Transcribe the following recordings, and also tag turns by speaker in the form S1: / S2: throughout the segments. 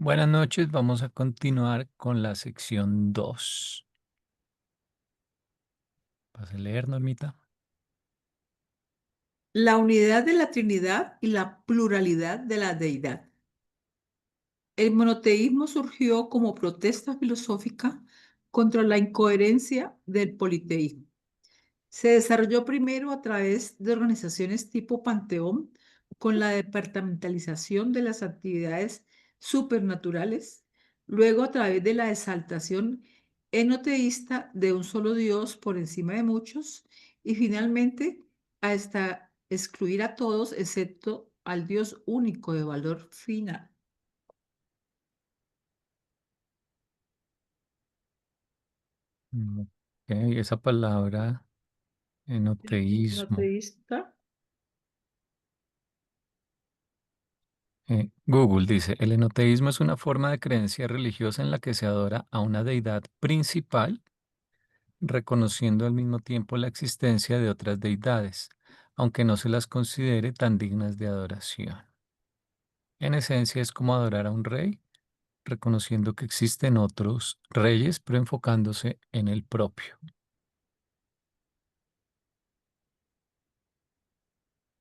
S1: Buenas noches, vamos a continuar con la sección 2. ¿Vas a leer, Normita?
S2: La unidad de la Trinidad y la pluralidad de la deidad. El monoteísmo surgió como protesta filosófica contra la incoherencia del politeísmo. Se desarrolló primero a través de organizaciones tipo Panteón, con la departamentalización de las actividades supernaturales, luego a través de la exaltación enoteísta de un solo Dios por encima de muchos, y finalmente hasta excluir a todos excepto al Dios único de valor final.
S1: Ok, esa palabra, enoteísmo.
S2: Enoteísta.
S1: Google dice, el enoteísmo es una forma de creencia religiosa en la que se adora a una deidad principal, reconociendo al mismo tiempo la existencia de otras deidades, aunque no se las considere tan dignas de adoración. En esencia es como adorar a un rey, reconociendo que existen otros reyes, pero enfocándose en el propio.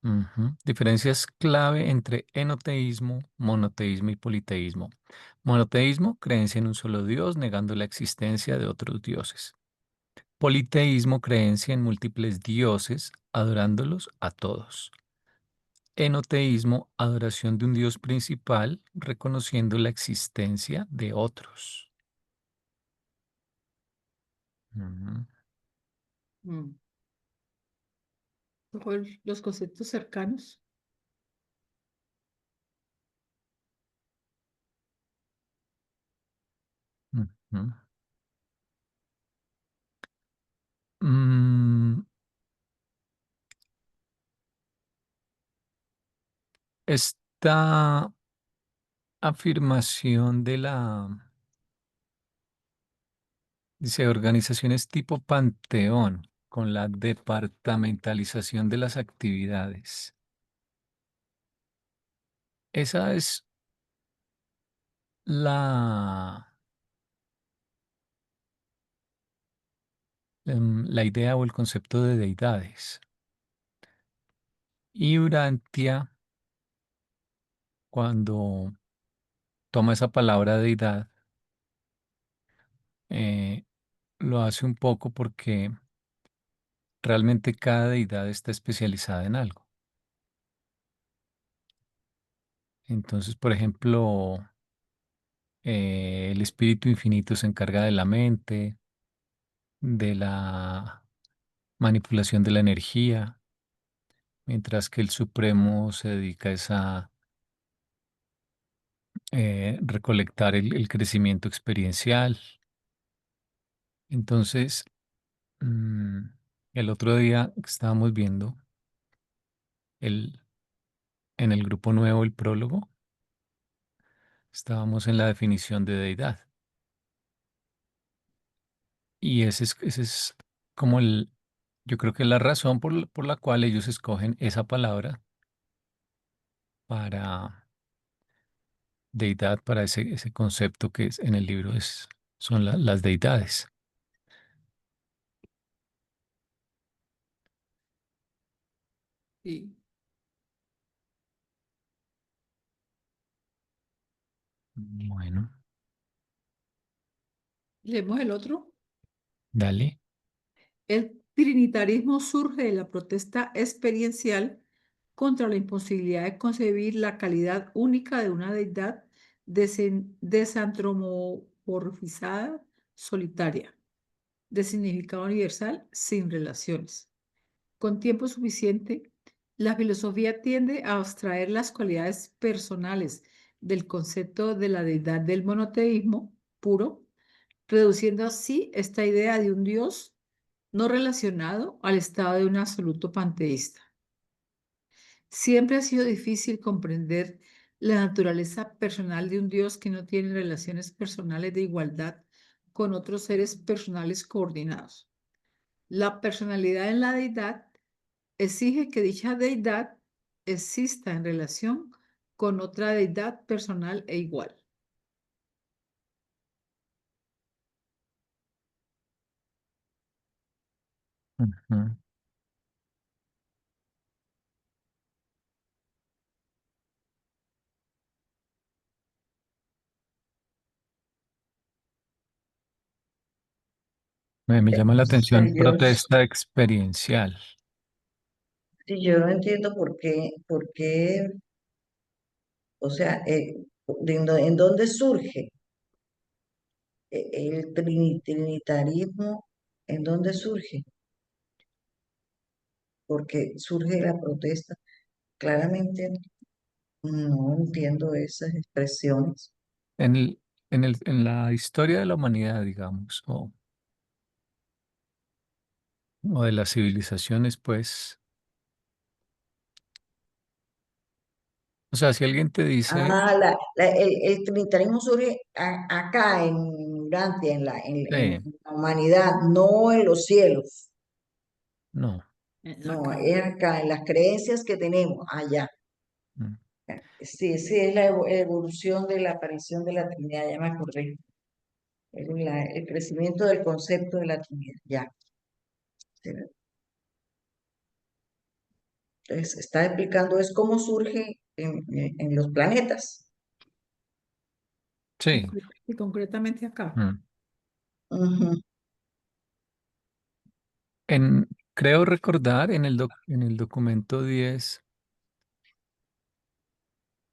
S1: Ujú. Diferencias clave entre enoteísmo, monoteísmo y politeísmo. Monoteísmo, creencia en un solo Dios, negando la existencia de otros dioses. Politeísmo, creencia en múltiples dioses, adorándolos a todos. Enoteísmo, adoración de un Dios principal, reconociendo la existencia de otros. Ujú,
S2: Mm. Los conceptos cercanos.
S1: ujú. Mm, esta afirmación de la dice, organizaciones tipo Panteón, con la departamentalización de las actividades. Esa es la, la idea o el concepto de deidades. Y Urantia, cuando toma esa palabra deidad, eh, lo hace un poco porque realmente cada deidad está especializada en algo. Entonces, por ejemplo, el espíritu infinito se encarga de la mente, de la manipulación de la energía, mientras que el Supremo se dedica es a recolectar el crecimiento experiencial. Entonces, mm, el otro día que estábamos viendo el, en el grupo nuevo, el prólogo, estábamos en la definición de deidad. Y ese es como yo creo que la razón por la cual ellos escogen esa palabra para deidad, para ese concepto que en el libro son las deidades.
S2: Y
S1: Bueno,
S2: leemos el otro.
S1: dale.
S2: El trinitarismo surge de la protesta experiencial contra la imposibilidad de concebir la calidad única de una deidad desantropomorfizada, solitaria, de significado universal, sin relaciones. Con tiempo suficiente, la filosofía tiende a abstraer las cualidades personales del concepto de la deidad del monoteísmo puro, reduciendo así esta idea de un Dios no relacionado al estado de un absoluto panteísta. Siempre ha sido difícil comprender la naturaleza personal de un Dios que no tiene relaciones personales de igualdad con otros seres personales coordinados. La personalidad en la deidad exige que dicha deidad exista en relación con otra deidad personal e igual.
S1: Ujú. Me llama
S3: No
S1: la
S3: sé,
S1: atención protesta experiencial.
S3: yo no entiendo por qué, o sea, en dónde surge el trinitarismo, en dónde surge, porque surge la protesta. Claramente no entiendo esas expresiones.
S1: En en la historia de la humanidad, digamos, o de las civilizaciones, pues, o sea, si alguien te dice,
S3: El trinitarismo surge acá en Urantia, en
S1: sí,
S3: la humanidad, no en los cielos,
S1: no,
S3: no,
S2: Acá.
S3: es acá, en las creencias que tenemos allá.
S1: mm,
S3: Sí, sí, es la evolución de la aparición de la Trinidad, ya me acordé. El crecimiento del concepto de la Trinidad, ya. Entonces, está explicando es cómo surge en los planetas.
S1: sí.
S2: Y concretamente acá.
S1: mm.
S3: Ujú,
S1: Creo recordar en el documento 10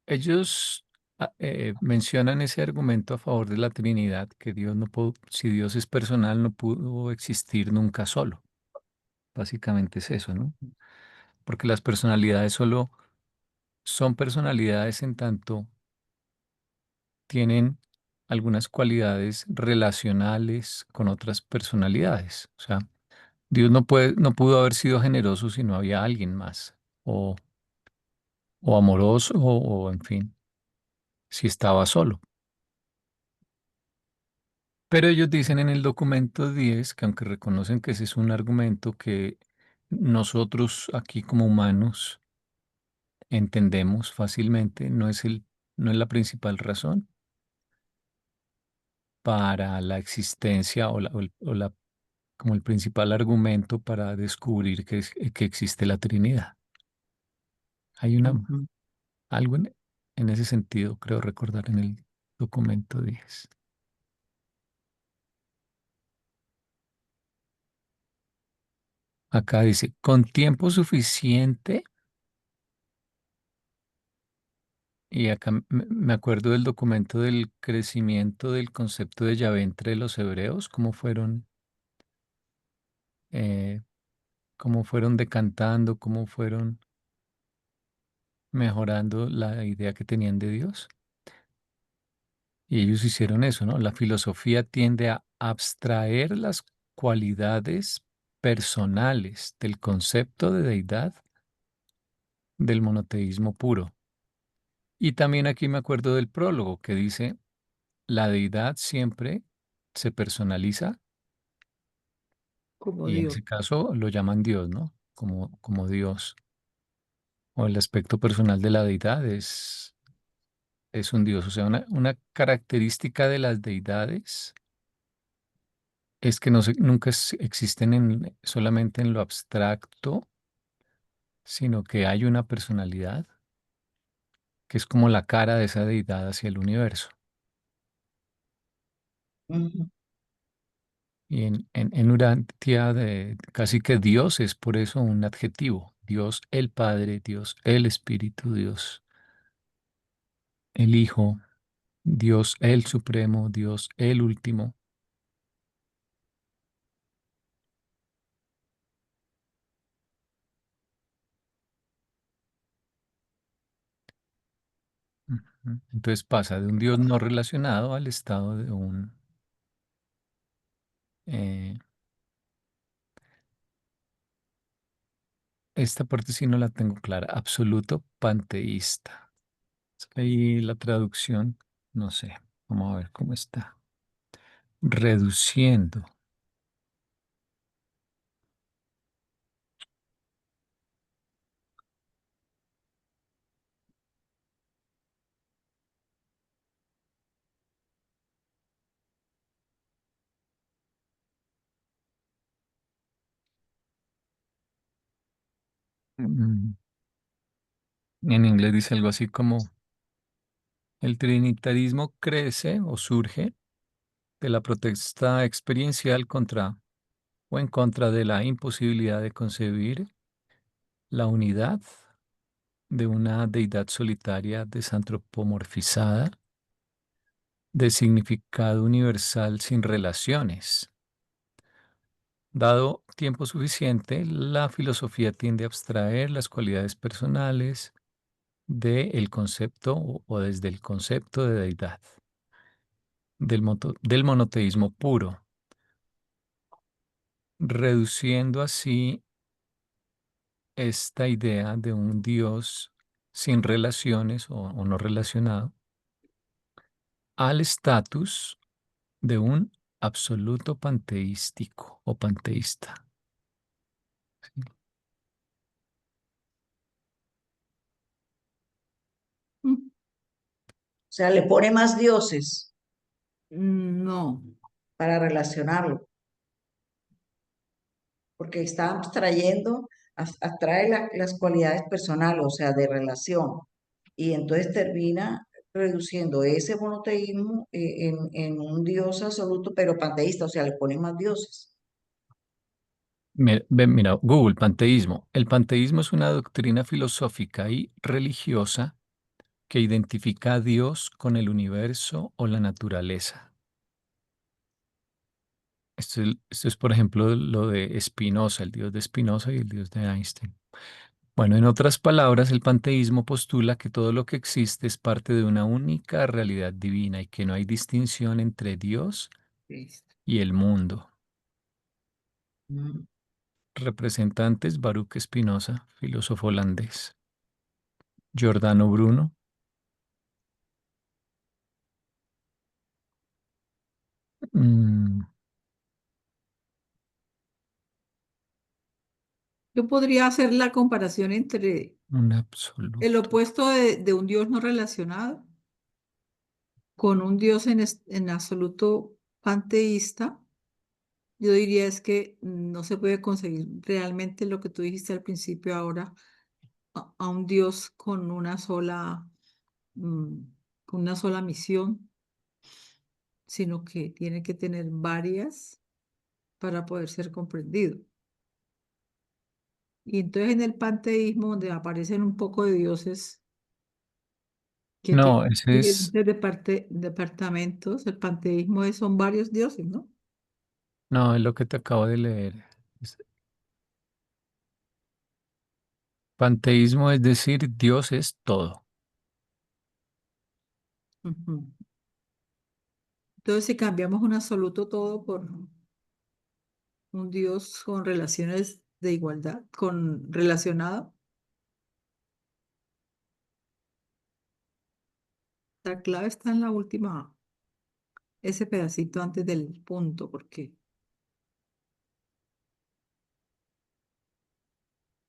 S1: ellos mencionan ese argumento a favor de la Trinidad, que Dios no pudo, si Dios es personal, no pudo existir nunca solo. Básicamente es eso, ¿no? Porque las personalidades solo son personalidades en tanto tienen algunas cualidades relacionales con otras personalidades. O sea, Dios no pudo haber sido generoso si no había alguien más, o, o amoroso, o en fin, si estaba solo. Pero ellos dicen en el documento 10 que aunque reconocen que ese es un argumento que nosotros aquí como humanos entendemos fácilmente, no es la principal razón para la existencia como el principal argumento para descubrir que existe la Trinidad. Hay
S3: ujú.
S1: algo en ese sentido, creo recordar en el documento 10. Acá dice, con tiempo suficiente. Y acá me acuerdo del documento del crecimiento del concepto de Yahvé entre los hebreos, eh, cómo fueron decantando, cómo fueron mejorando la idea que tenían de Dios. Y ellos hicieron eso, ¿no? La filosofía tiende a abstraer las cualidades personales del concepto de deidad del monoteísmo puro. Y también aquí me acuerdo del prólogo que dice, la deidad siempre se personaliza.
S2: Como
S1: Y en
S2: Dios.
S1: ese caso lo llaman Dios, ¿no? Como Dios. O el aspecto personal de la deidad es un Dios. O sea, una característica de las deidades es que nunca existen solamente en lo abstracto, sino que hay una personalidad que es como la cara de esa deidad hacia el universo.
S3: Ujú,
S1: Y en Urantia, casi que Dios es por eso un adjetivo. Dios el Padre, Dios el Espíritu, Dios el Hijo. Dios el Supremo, Dios el Último. Ujú. Entonces pasa de un Dios no relacionado al estado de eh, esta parte sí no la tengo clara, absoluto panteísta. Y la traducción, no sé, vamos a ver cómo está. Reduciendo. Mm, En inglés dice algo así como el trinitarismo crece o surge de la protesta experiencial contra o en contra de la imposibilidad de concebir la unidad de una deidad solitaria desantropomorfizada, de significado universal sin relaciones. Dado tiempo suficiente, la filosofía tiende a abstraer las cualidades personales del concepto o desde el concepto de deidad, del monoteísmo puro, reduciendo así esta idea de un Dios sin relaciones o no relacionado al estatus de un absoluto panteístico o panteísta. ¿Sí?
S2: Mm,
S3: O sea, le pone más dioses
S2: No,
S3: para relacionarlo, porque está abstrayendo, abstrae las cualidades personales, o sea, de relación, y entonces termina reduciendo ese monoteísmo en un dios absoluto, pero panteísta, o sea, le pone más dioses.
S1: Mira, Google, panteísmo. El panteísmo es una doctrina filosófica y religiosa que identifica a Dios con el universo o la naturaleza. Esto es, por ejemplo, lo de Spinoza, el Dios de Spinoza y el Dios de Einstein. Bueno, en otras palabras, el panteísmo postula que todo lo que existe es parte de una única realidad divina y que no hay distinción entre Dios
S2: Cristo.
S1: y el mundo.
S3: Mm.
S1: Representantes: Baruch Spinoza, filósofo holandés. Giordano Bruno. mm,
S2: Yo podría hacer la comparación entre
S1: un
S2: el
S1: absoluto.
S2: opuesto de un Dios no relacionado con un Dios en absoluto panteísta. Yo diría es que no se puede conseguir realmente lo que tú dijiste al principio ahora, a un Dios mm, con una sola misión, sino que tiene que tener varias para poder ser comprendido. Y entonces en el panteísmo, donde aparecen un poco de dioses que
S1: No,
S2: tienen
S1: ese es,
S2: diferentes departamentos, el panteísmo son varios dioses, ¿no?
S1: no, es lo que te acabo de leer. Panteísmo es decir, Dios es todo.
S2: Ujú. Entonces, si cambiamos un absoluto todo por un Dios con relaciones de igualdad, con relacionado, la clave está en la última, ese pedacito antes del punto, porque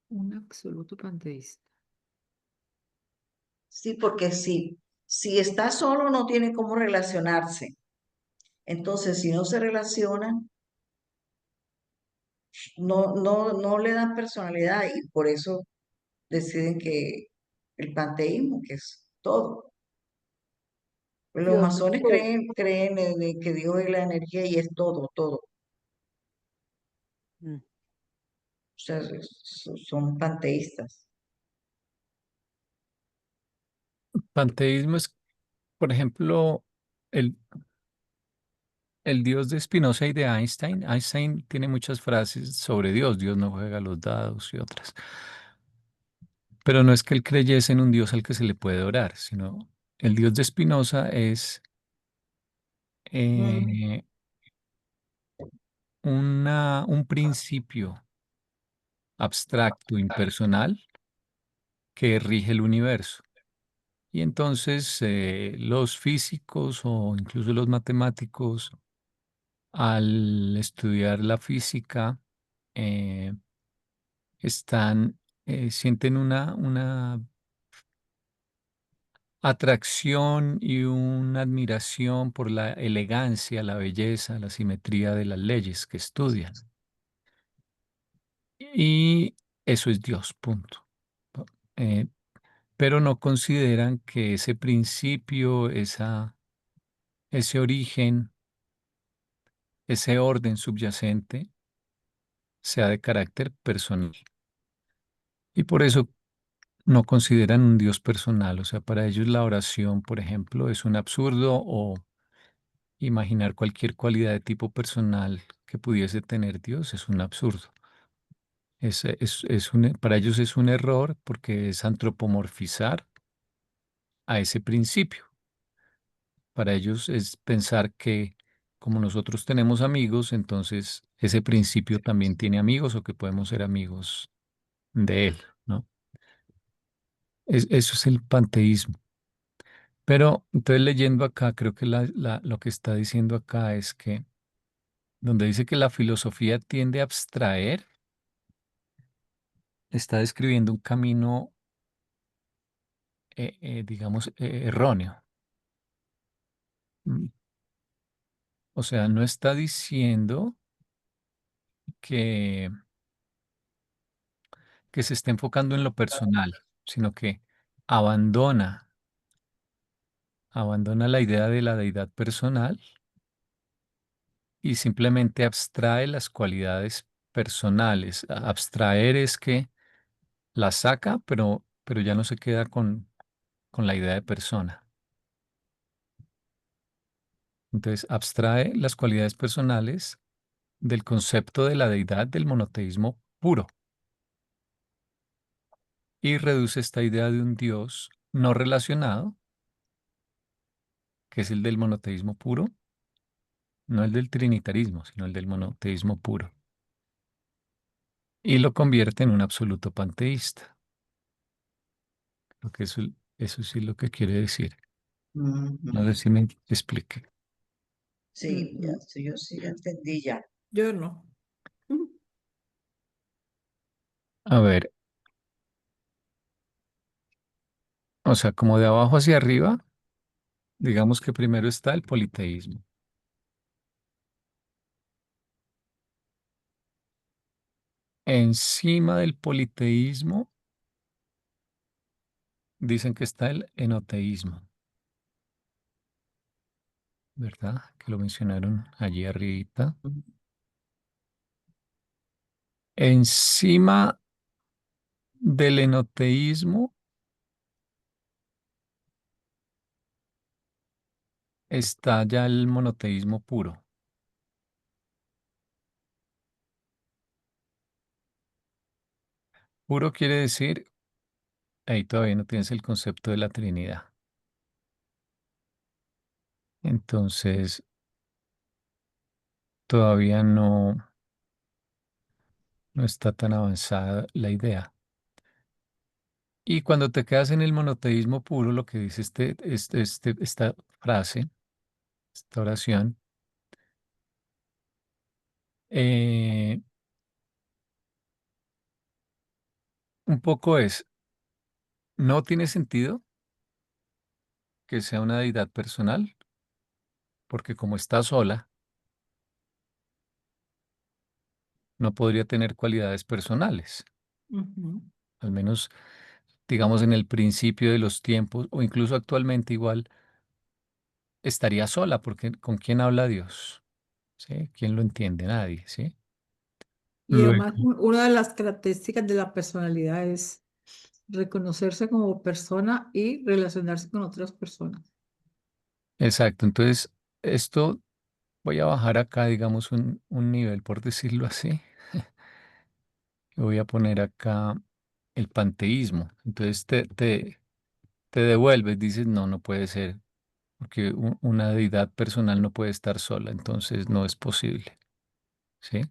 S2: un absoluto panteísta.
S3: Sí, porque si está solo no tiene cómo relacionarse. Entonces, si no se relacionan, no le dan personalidad y por eso deciden que el panteísmo, que es todo. Los
S2: Dios es
S3: masones
S2: todo.
S3: creen de que Dios es la energía y es todo, todo. O
S2: Mm.
S3: sea, son panteístas.
S1: Panteísmo es, por ejemplo, el, el Dios de Spinoza y de Einstein. Einstein tiene muchas frases sobre Dios. Dios no juega los dados y otras. Pero no es que él creyese en un Dios al que se le puede orar, sino el Dios de Spinoza es
S3: Mm.
S1: eh, un principio abstracto, impersonal, que rige el universo. Y entonces los físicos o incluso los matemáticos, al estudiar la física, eh, sienten una atracción y una admiración por la elegancia, la belleza, la simetría de las leyes que estudian. Y eso es Dios, punto. ¿No? Pero no consideran que ese principio, ese origen, ese orden subyacente sea de carácter personal. Y por eso no consideran un Dios personal. O sea, para ellos la oración, por ejemplo, es un absurdo o imaginar cualquier cualidad de tipo personal que pudiese tener Dios es un absurdo. Para ellos es un error porque es antropomorfizar a ese principio. Para ellos es pensar que como nosotros tenemos amigos, entonces ese principio también tiene amigos o que podemos ser amigos de él, ¿no? Eso es el panteísmo. Pero entonces leyendo acá, creo que lo que está diciendo acá es que donde dice que la filosofía tiende a abstraer, está describiendo un camino, digamos, erróneo. Mm, O sea, no está diciendo que, que se esté enfocando en lo personal, sino que abandona, abandona la idea de la deidad personal y simplemente abstrae las cualidades personales. Abstraer es que la saca, pero ya no se queda con la idea de persona. Entonces, abstrae las cualidades personales del concepto de la deidad del monoteísmo puro y reduce esta idea de un Dios no relacionado, que es el del monoteísmo puro, no el del trinitarismo, sino el del monoteísmo puro, y lo convierte en un absoluto panteísta. Lo que eso sí es lo que quiere decir.
S3: Ujú.
S1: No sé si me explique.
S3: Sí, ya,
S2: Ujú.
S3: sí, yo sí ya entendí ya.
S2: Yo no. Ujú.
S1: A ver, o sea, como de abajo hacia arriba, digamos que primero está el politeísmo. Encima del politeísmo dicen que está el enoteísmo, ¿verdad? Que lo mencionaron allí arribita. Encima del enoteísmo está ya el monoteísmo puro. Puro quiere decir, ahí todavía no tienes el concepto de la Trinidad. Entonces, todavía no está tan avanzada la idea. Y cuando te quedas en el monoteísmo puro, lo que dice esta frase, esta oración, eh, un poco es, no tiene sentido que sea una deidad personal, porque como está sola, no podría tener cualidades personales,
S2: Ujú.
S1: al menos digamos en el principio de los tiempos o incluso actualmente igual estaría sola, porque ¿con quién habla Dios? ¿Sí? ¿Quién lo entiende? Nadie, ¿sí?
S2: Y además,
S1: Luego,
S2: una de las características de la personalidad es reconocerse como persona y relacionarse con otras personas.
S1: exacto, entonces esto voy a bajar acá, digamos, un nivel, por decirlo así. Voy a poner acá el panteísmo. Entonces te devuelves, dices, no, no puede ser, porque una deidad personal no puede estar sola, entonces no es posible, ¿sí?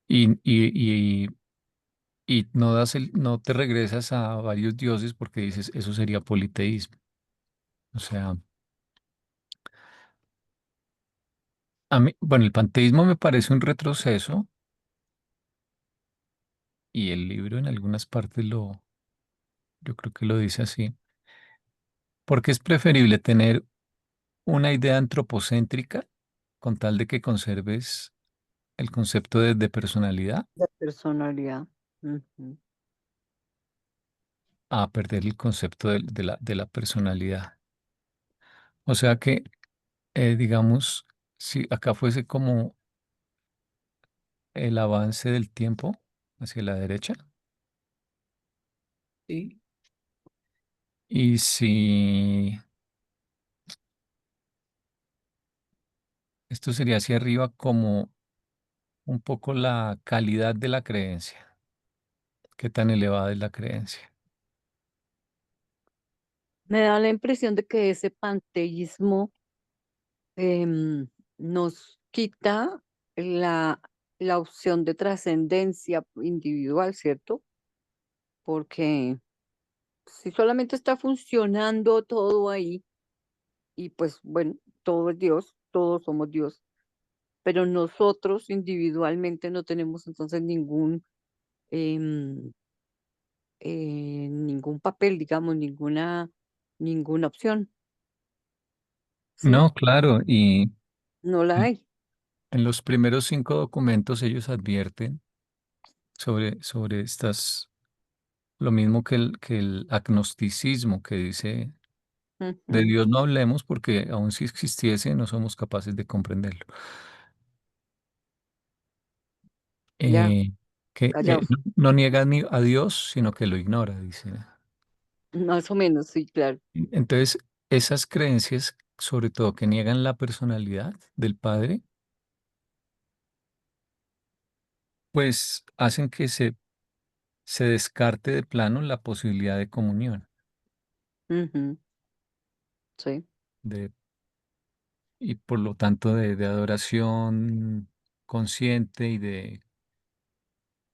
S1: Y no te regresas a varios dioses porque dices, eso sería politeísmo. O sea, a mí, bueno, el panteísmo me parece un retroceso y el libro en algunas partes yo creo que lo dice así, porque es preferible tener una idea antropocéntrica con tal de que conserves el concepto de personalidad
S4: de personalidad. Ujú.
S1: a perder el concepto de la personalidad. O sea que, digamos, si acá fuese como el avance del tiempo hacia la derecha,
S2: Sí.
S1: y si esto sería hacia arriba como un poco la calidad de la creencia, qué tan elevada es la creencia.
S4: Me da la impresión de que ese panteísmo nos quita la, la opción de trascendencia individual, ¿cierto? Porque si solamente está funcionando todo ahí, y pues bueno, todo es Dios, todos somos Dios, pero nosotros individualmente no tenemos entonces em, ningún papel, digamos, ninguna opción, ¿sí?
S1: No, claro, y
S4: No la
S1: en
S4: hay.
S1: en los primeros 5 documentos ellos advierten sobre lo mismo que el agnosticismo que dice, de
S4: Ujú.
S1: Dios no hablemos porque aun si existiese no somos capaces de comprenderlo.
S4: Ya,
S1: Eh, que
S4: callaos.
S1: no niega ni a Dios, sino que lo ignora, dice.
S4: Más o menos, sí, claro.
S1: Entonces, esas creencias, sobre todo que niegan la personalidad del Padre, pues hacen que se descarte de plano la posibilidad de comunión,
S4: Ujú. Sí,
S1: de, y por lo tanto de adoración consciente y de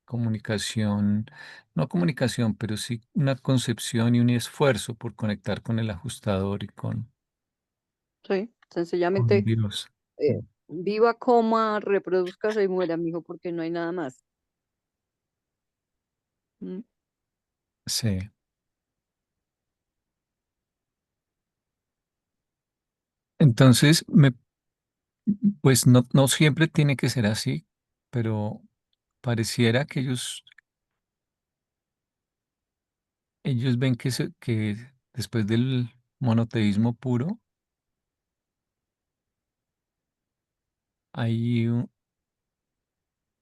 S1: comunicación, no comunicación, pero sí una concepción y un esfuerzo por conectar con el ajustador y
S4: sí.
S1: con
S4: Sencillamente,
S1: Dios.
S4: eh, viva, coma, reproduzca y muera, mijo, porque no hay nada más. Mm.
S1: Sí. Entonces, pues no siempre tiene que ser así, pero pareciera que ellos ven que después del monoteísmo puro hay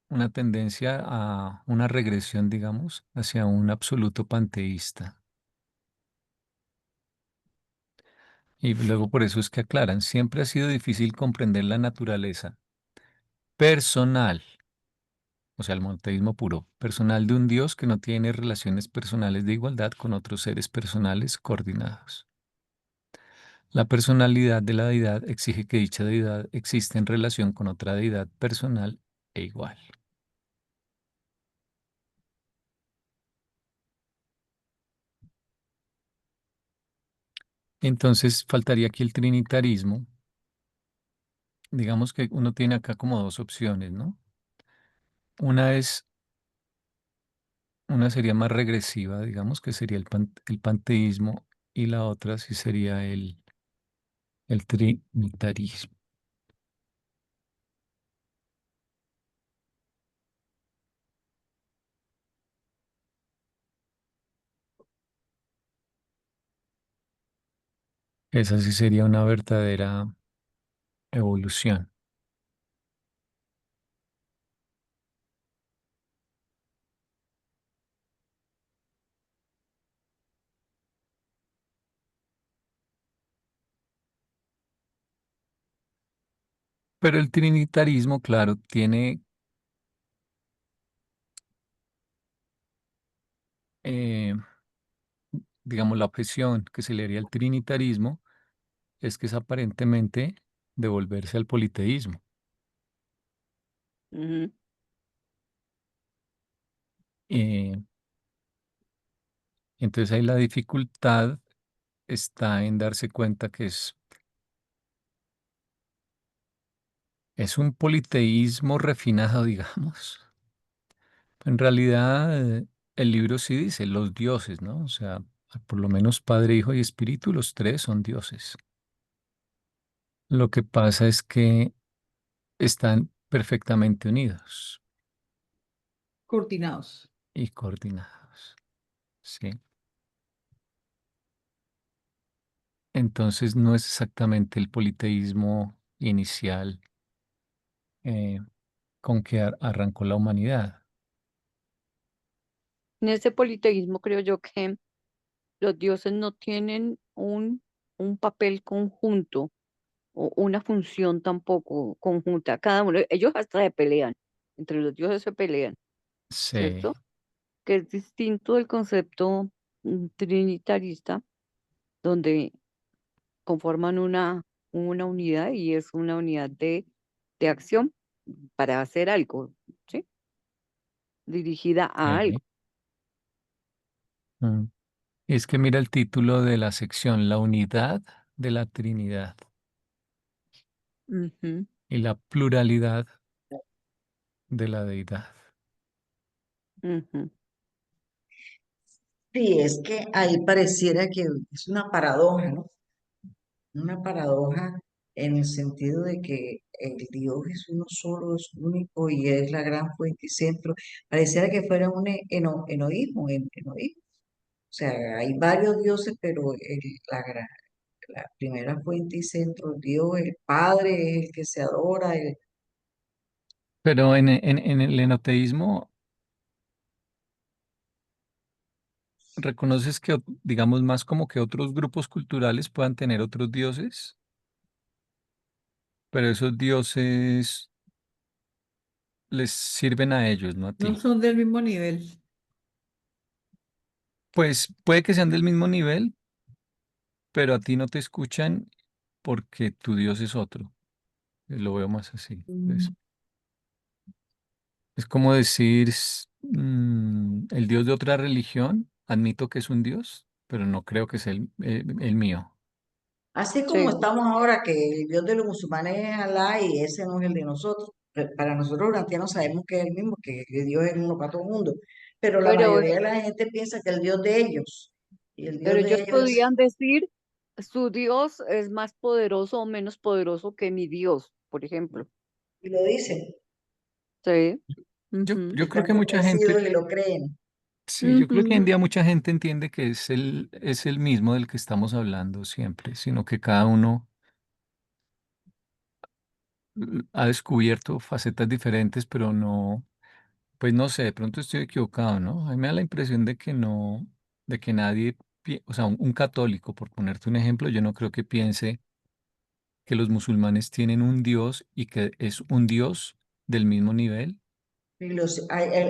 S1: una tendencia a una regresión, digamos, hacia un absoluto panteísta. Y luego por eso es que aclaran, siempre ha sido difícil comprender la naturaleza personal, o sea, el monoteísmo puro, personal de un Dios que no tiene relaciones personales de igualdad con otros seres personales coordinados. La personalidad de la deidad exige que dicha deidad exista en relación con otra deidad personal e igual. Entonces faltaría aquí el trinitarismo. Digamos que uno tiene acá como dos opciones, ¿no? Una es, una sería más regresiva, digamos, que sería el panteísmo, y la otra sí sería el trinitarismo. Esa sí sería una verdadera evolución. Pero el trinitarismo, claro, tiene, eh, digamos, la objeción que se le haría al trinitarismo es que es aparentemente devolverse al politeísmo.
S4: Ujú.
S1: Eh, entonces ahí la dificultad está en darse cuenta que es un politeísmo refinado, digamos. En realidad, el libro sí dice los dioses, ¿no? O sea, por lo menos Padre, Hijo y Espíritu, los tres son dioses. Lo que pasa es que están perfectamente unidos.
S2: Coordinados.
S1: y coordinados. Sí. Entonces no es exactamente el politeísmo inicial eh, con que arrancó la humanidad.
S4: En ese politeísmo creo yo que los dioses no tienen un papel conjunto o una función tampoco conjunta. Cada uno, ellos hasta se pelean, entre los dioses se pelean,
S1: Sí.
S4: ¿cierto? Que es distinto del concepto trinitarista, donde conforman una unidad y es una unidad de acción para hacer algo, ¿sí? Dirigida a algo.
S1: Ok. Mm. Es que mira el título de la sección, la unidad de la Trinidad
S4: Ujú,
S1: y la pluralidad de la deidad.
S4: ujú.
S3: Sí, es que ahí pareciera que es una paradoja, ¿no? Una paradoja en el sentido de que el Dios es uno solo, es único y es la gran fuente y centro. Pareciera que fuera un enoísmo, enoísmo. O sea, hay varios dioses, pero la primera fuente y centro, Dios, el Padre, es el que se adora.
S1: Pero en el enoteísmo, ¿reconoces que, digamos, más como que otros grupos culturales puedan tener otros dioses? Pero esos dioses les sirven a ellos, no a
S2: No
S1: ti.
S2: son del mismo nivel.
S1: Pues puede que sean del mismo nivel, pero a ti no te escuchan porque tu Dios es otro. Lo veo más así.
S2: Mm.
S1: Es como decir, el Dios de otra religión, admito que es un Dios, pero no creo que sea el mío.
S3: Así como
S4: Sí,
S3: estamos ahora, que el Dios de los musulmanes es Alá y ese no es el de nosotros. Para nosotros los haitianos sabemos que es el mismo, que Dios es uno para todo el mundo. Pero la
S4: pero,
S3: mayoría de la gente piensa que el Dios de ellos, y el
S4: pero
S3: Dios de
S4: ellos
S3: ellos es,
S4: podrían decir, su Dios es más poderoso o menos poderoso que mi Dios, por ejemplo.
S3: y lo dicen,
S4: Sí.
S1: Yo,
S4: Ujú,
S1: yo creo
S3: están
S1: que mucha gente,
S3: convencidos y lo creen.
S1: sí, yo creo que hoy en
S4: ujú.
S1: día mucha gente entiende que es el mismo del que estamos hablando siempre, sino que cada uno ha descubierto facetas diferentes, pero no, pues no sé, de pronto estoy equivocado, ¿no? A mí me da la impresión de que no, de que nadie, o sea, un católico, por ponerte un ejemplo, yo no creo que piense que los musulmanes tienen un Dios y que es un Dios del mismo nivel.
S3: Y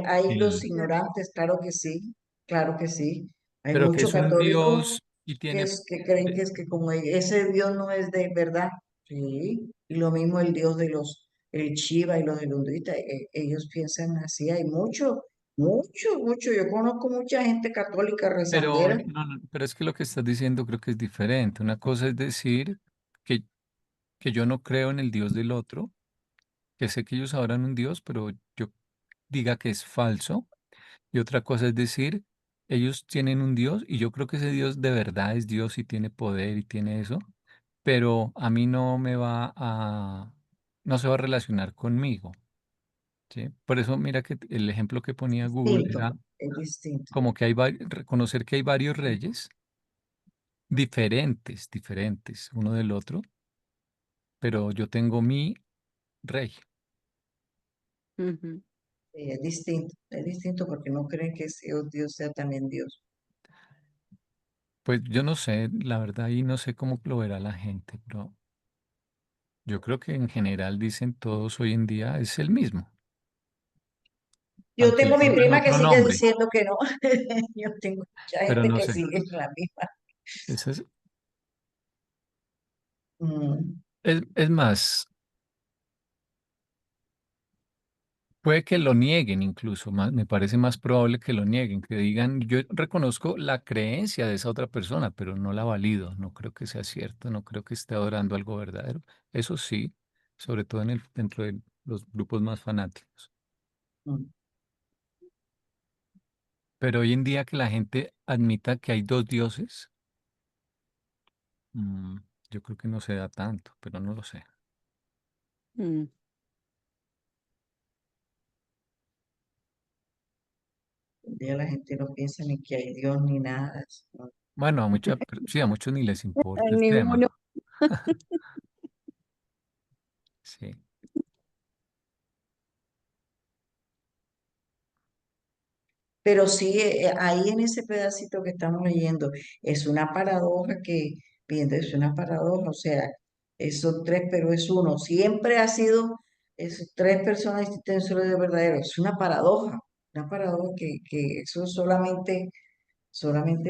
S3: hay los
S1: Sí.
S3: ignorantes, claro que sí, claro que sí. Hay
S1: Pero que
S3: muchos
S1: es un
S3: católicos
S1: Dios y
S3: que,
S1: tiene,
S3: que creen que
S1: eh,
S3: es que como ese Dios no es de verdad. Sí, y lo mismo el Dios el Shiva y los del hinduista, ellos piensan así. Hay mucho. Yo conozco mucha gente católica
S1: pero,
S3: rezandera
S1: pero es que lo que estás diciendo creo que es diferente. Una cosa es decir que, que yo no creo en el Dios del otro, que sé que ellos adoran un Dios, pero yo diga que es falso. Y otra cosa es decir, ellos tienen un Dios y yo creo que ese Dios de verdad es Dios y tiene poder y tiene eso, pero a mí no se va a relacionar conmigo, ¿sí? Por eso mira que el ejemplo que ponía Google
S3: distinto,
S1: era
S3: es distinto.
S1: como que reconocer que hay varios reyes diferentes uno del otro, pero yo tengo mi rey.
S4: Ujú.
S3: Sí, es distinto porque no creen que ese Dios sea también Dios.
S1: Pues yo no sé, la verdad, y no sé cómo lo verá la gente, pero yo creo que en general dicen todos hoy en día es el mismo,
S3: Yo
S1: aunque le
S3: tengo mi
S1: pongan
S3: prima que
S1: otro
S3: sigue
S1: nombre,
S3: diciendo que no. Yo tengo mucha
S1: pero
S3: gente
S1: no
S3: que
S1: sé.
S3: sigue en la misma.
S1: Eso
S3: Mm.
S1: es más, puede que lo nieguen incluso, me parece más probable que lo nieguen, que digan, yo reconozco la creencia de esa otra persona, pero no la valido, no creo que sea cierto, no creo que esté adorando algo verdadero. Eso sí, sobre todo dentro de los grupos más fanáticos.
S3: Mm.
S1: Pero hoy en día que la gente admita que hay dos dioses, mm, yo creo que no se da tanto, pero no lo sé.
S3: día la gente no piensa ni que hay Dios ni nada. ¿No?
S1: Bueno, sí, a muchos ni les
S4: A
S1: importa el
S4: ninguno.
S1: tema. Sí.
S3: Pero sí, ahí en ese pedacito que estamos leyendo, es una paradoja que, viendo, es una paradoja, o sea, esos tres, pero es uno. Siempre ha sido esos tres personas distintas en un solo Dios verdadero. Es una paradoja que eso solamente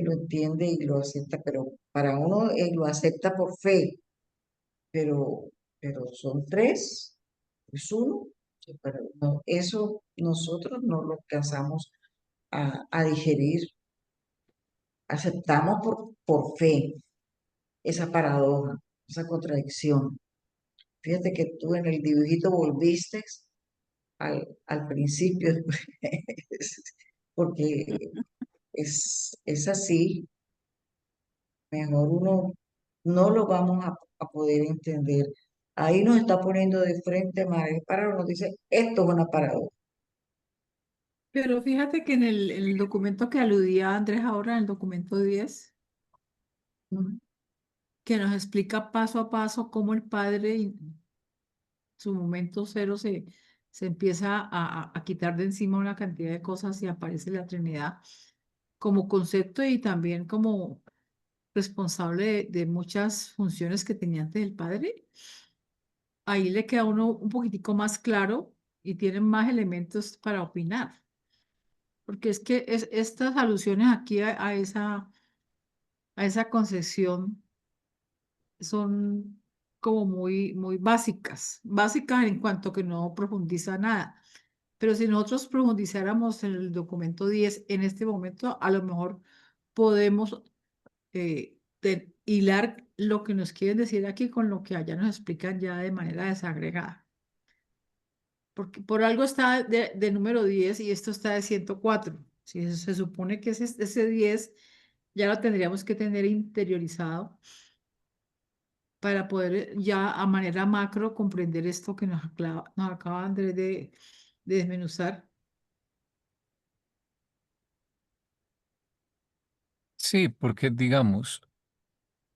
S3: lo entiende y lo acepta, pero para uno lo acepta por fe, pero, pero son tres, es uno. Pero no, eso nosotros no lo alcanzamos a digerir, aceptamos por fe esa paradoja, esa contradicción. Fíjate que tú en el dibujito volviste al principio, porque es así, mejor uno no lo vamos a poder entender. Ahí nos está poniendo de frente María para nos dice, esto es una paradoja.
S2: Pero fíjate que en el documento que aludía Andrés ahora, en el documento 10,
S3: Ujú.
S2: que nos explica paso a paso cómo el Padre en su momento cero se empieza a quitar de encima una cantidad de cosas y aparece la Trinidad como concepto y también como responsable de muchas funciones que tenía antes el Padre. Ahí le queda a uno un poquitico más claro y tiene más elementos para opinar. Porque es que estas alusiones aquí a esa concepción son como muy, muy básicas en cuanto que no profundiza nada. Pero si nosotros profundizáramos en el documento 10 en este momento, a lo mejor podemos hilar lo que nos quieren decir aquí con lo que allá nos explican ya de manera desagregada. Porque por algo está de número 10 y esto está de 104. Si se supone que ese 10 ya lo tendríamos que tener interiorizado para poder ya a manera macro comprender esto que nos acaba Andrés de desmenuzar.
S1: Sí, porque digamos,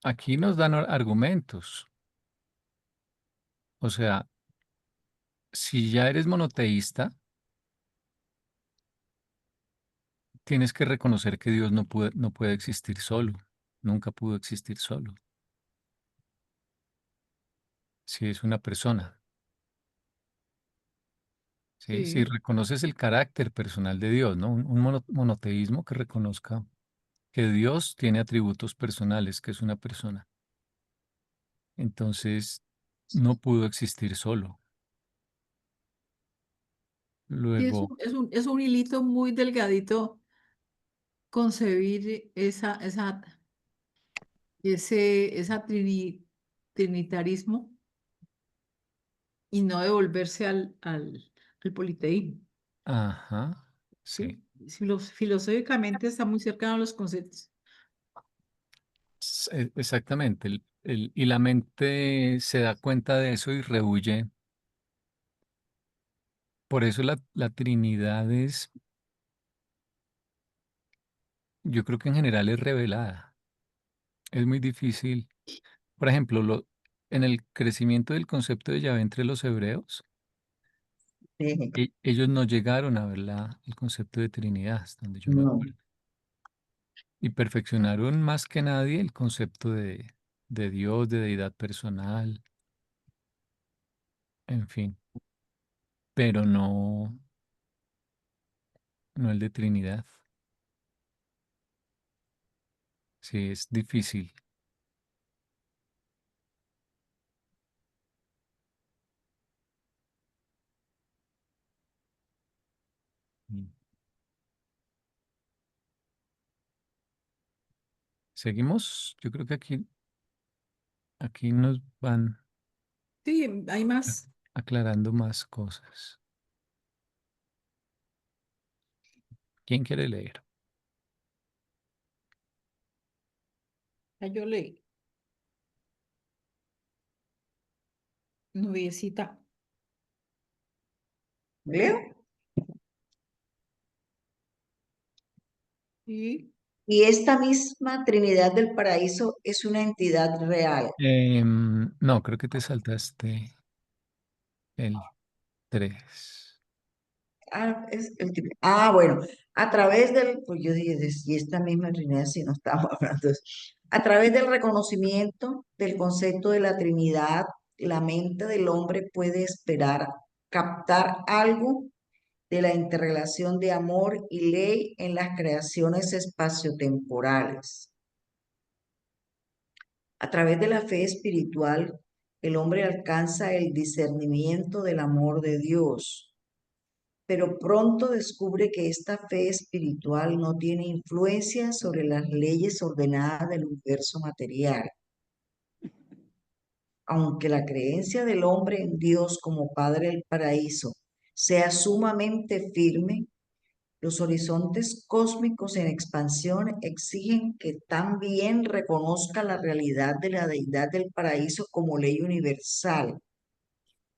S1: aquí nos dan argumentos. O sea, si ya eres monoteísta, tienes que reconocer que Dios no puede existir solo. Nunca pudo existir solo. Si es una persona. ¿Sí? Si
S2: Sí,
S1: reconoces el carácter personal de Dios, ¿no? Un monoteísmo que reconozca que Dios tiene atributos personales, que es una persona. Entonces, no pudo existir solo.
S2: sí, es
S1: Luego,
S2: un, es un, es un hilito muy delgadito concebir ese trinitarismo y no devolverse al politeísmo.
S1: ajá, sí.
S2: ¿Sí? Filosóficamente está muy cercano a los conceptos.
S1: Exactamente. Y la mente se da cuenta de eso y rehuye. Por eso la Trinidad yo creo que en general es revelada. Es muy difícil. Por ejemplo, en el crecimiento del concepto de Yahvé entre los hebreos, ellos no llegaron a ver el concepto de Trinidad, hasta donde yo me
S3: No,
S1: acuerdo. Y perfeccionaron más que nadie el concepto de Dios, de deidad personal, en fin, pero no el de Trinidad. Sí, es difícil. Mm. Seguimos. Yo creo que aquí nos van
S2: Sí, hay
S1: a-
S2: más.
S1: aclarando más cosas. ¿Quién quiere leer?
S2: Ya yo leí. Noviecita.
S3: ¿leo?
S2: Y
S3: Y esta misma Trinidad del Paraíso es una entidad real.
S1: No, creo que te saltaste el 3.
S3: Bueno, a través del, pues yo dije, y esta misma Trinidad, si no estamos hablando de eso, a través del reconocimiento del concepto de la Trinidad, la mente del hombre puede esperar captar algo de la interrelación de amor y ley en las creaciones espaciotemporales. A través de la fe espiritual, el hombre alcanza el discernimiento del amor de Dios, pero pronto descubre que esta fe espiritual no tiene influencia sobre las leyes ordenadas del universo material. Aunque la creencia del hombre en Dios como Padre del Paraíso sea sumamente firme, los horizontes cósmicos en expansión exigen que también reconozca la realidad de la deidad del paraíso como ley universal,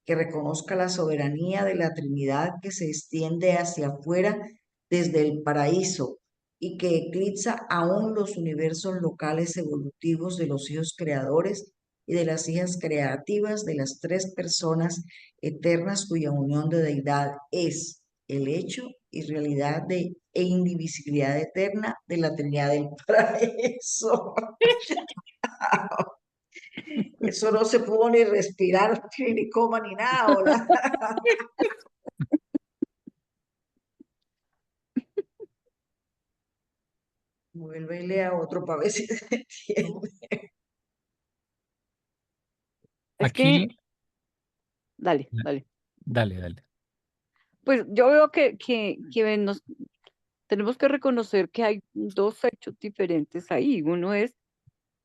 S3: que reconozca la soberanía de la Trinidad que se extiende hacia afuera desde el paraíso y que eclipsa aún los universos locales evolutivos de los hijos creadores y de las hijas creativas de las tres personas eternas cuya unión de deidad es el hecho y realidad e indivisibilidad eterna de la Trinidad del paraíso. Eso no se pudo ni respirar, ni coma, ni nada. Hola. Vuelve y lea otro para ver si se entiende.
S4: Es que,
S1: Aquí,
S4: dale, dale.
S1: dale, dale.
S4: Pues yo veo que nos tenemos que reconocer que hay dos hechos diferentes ahí. Uno es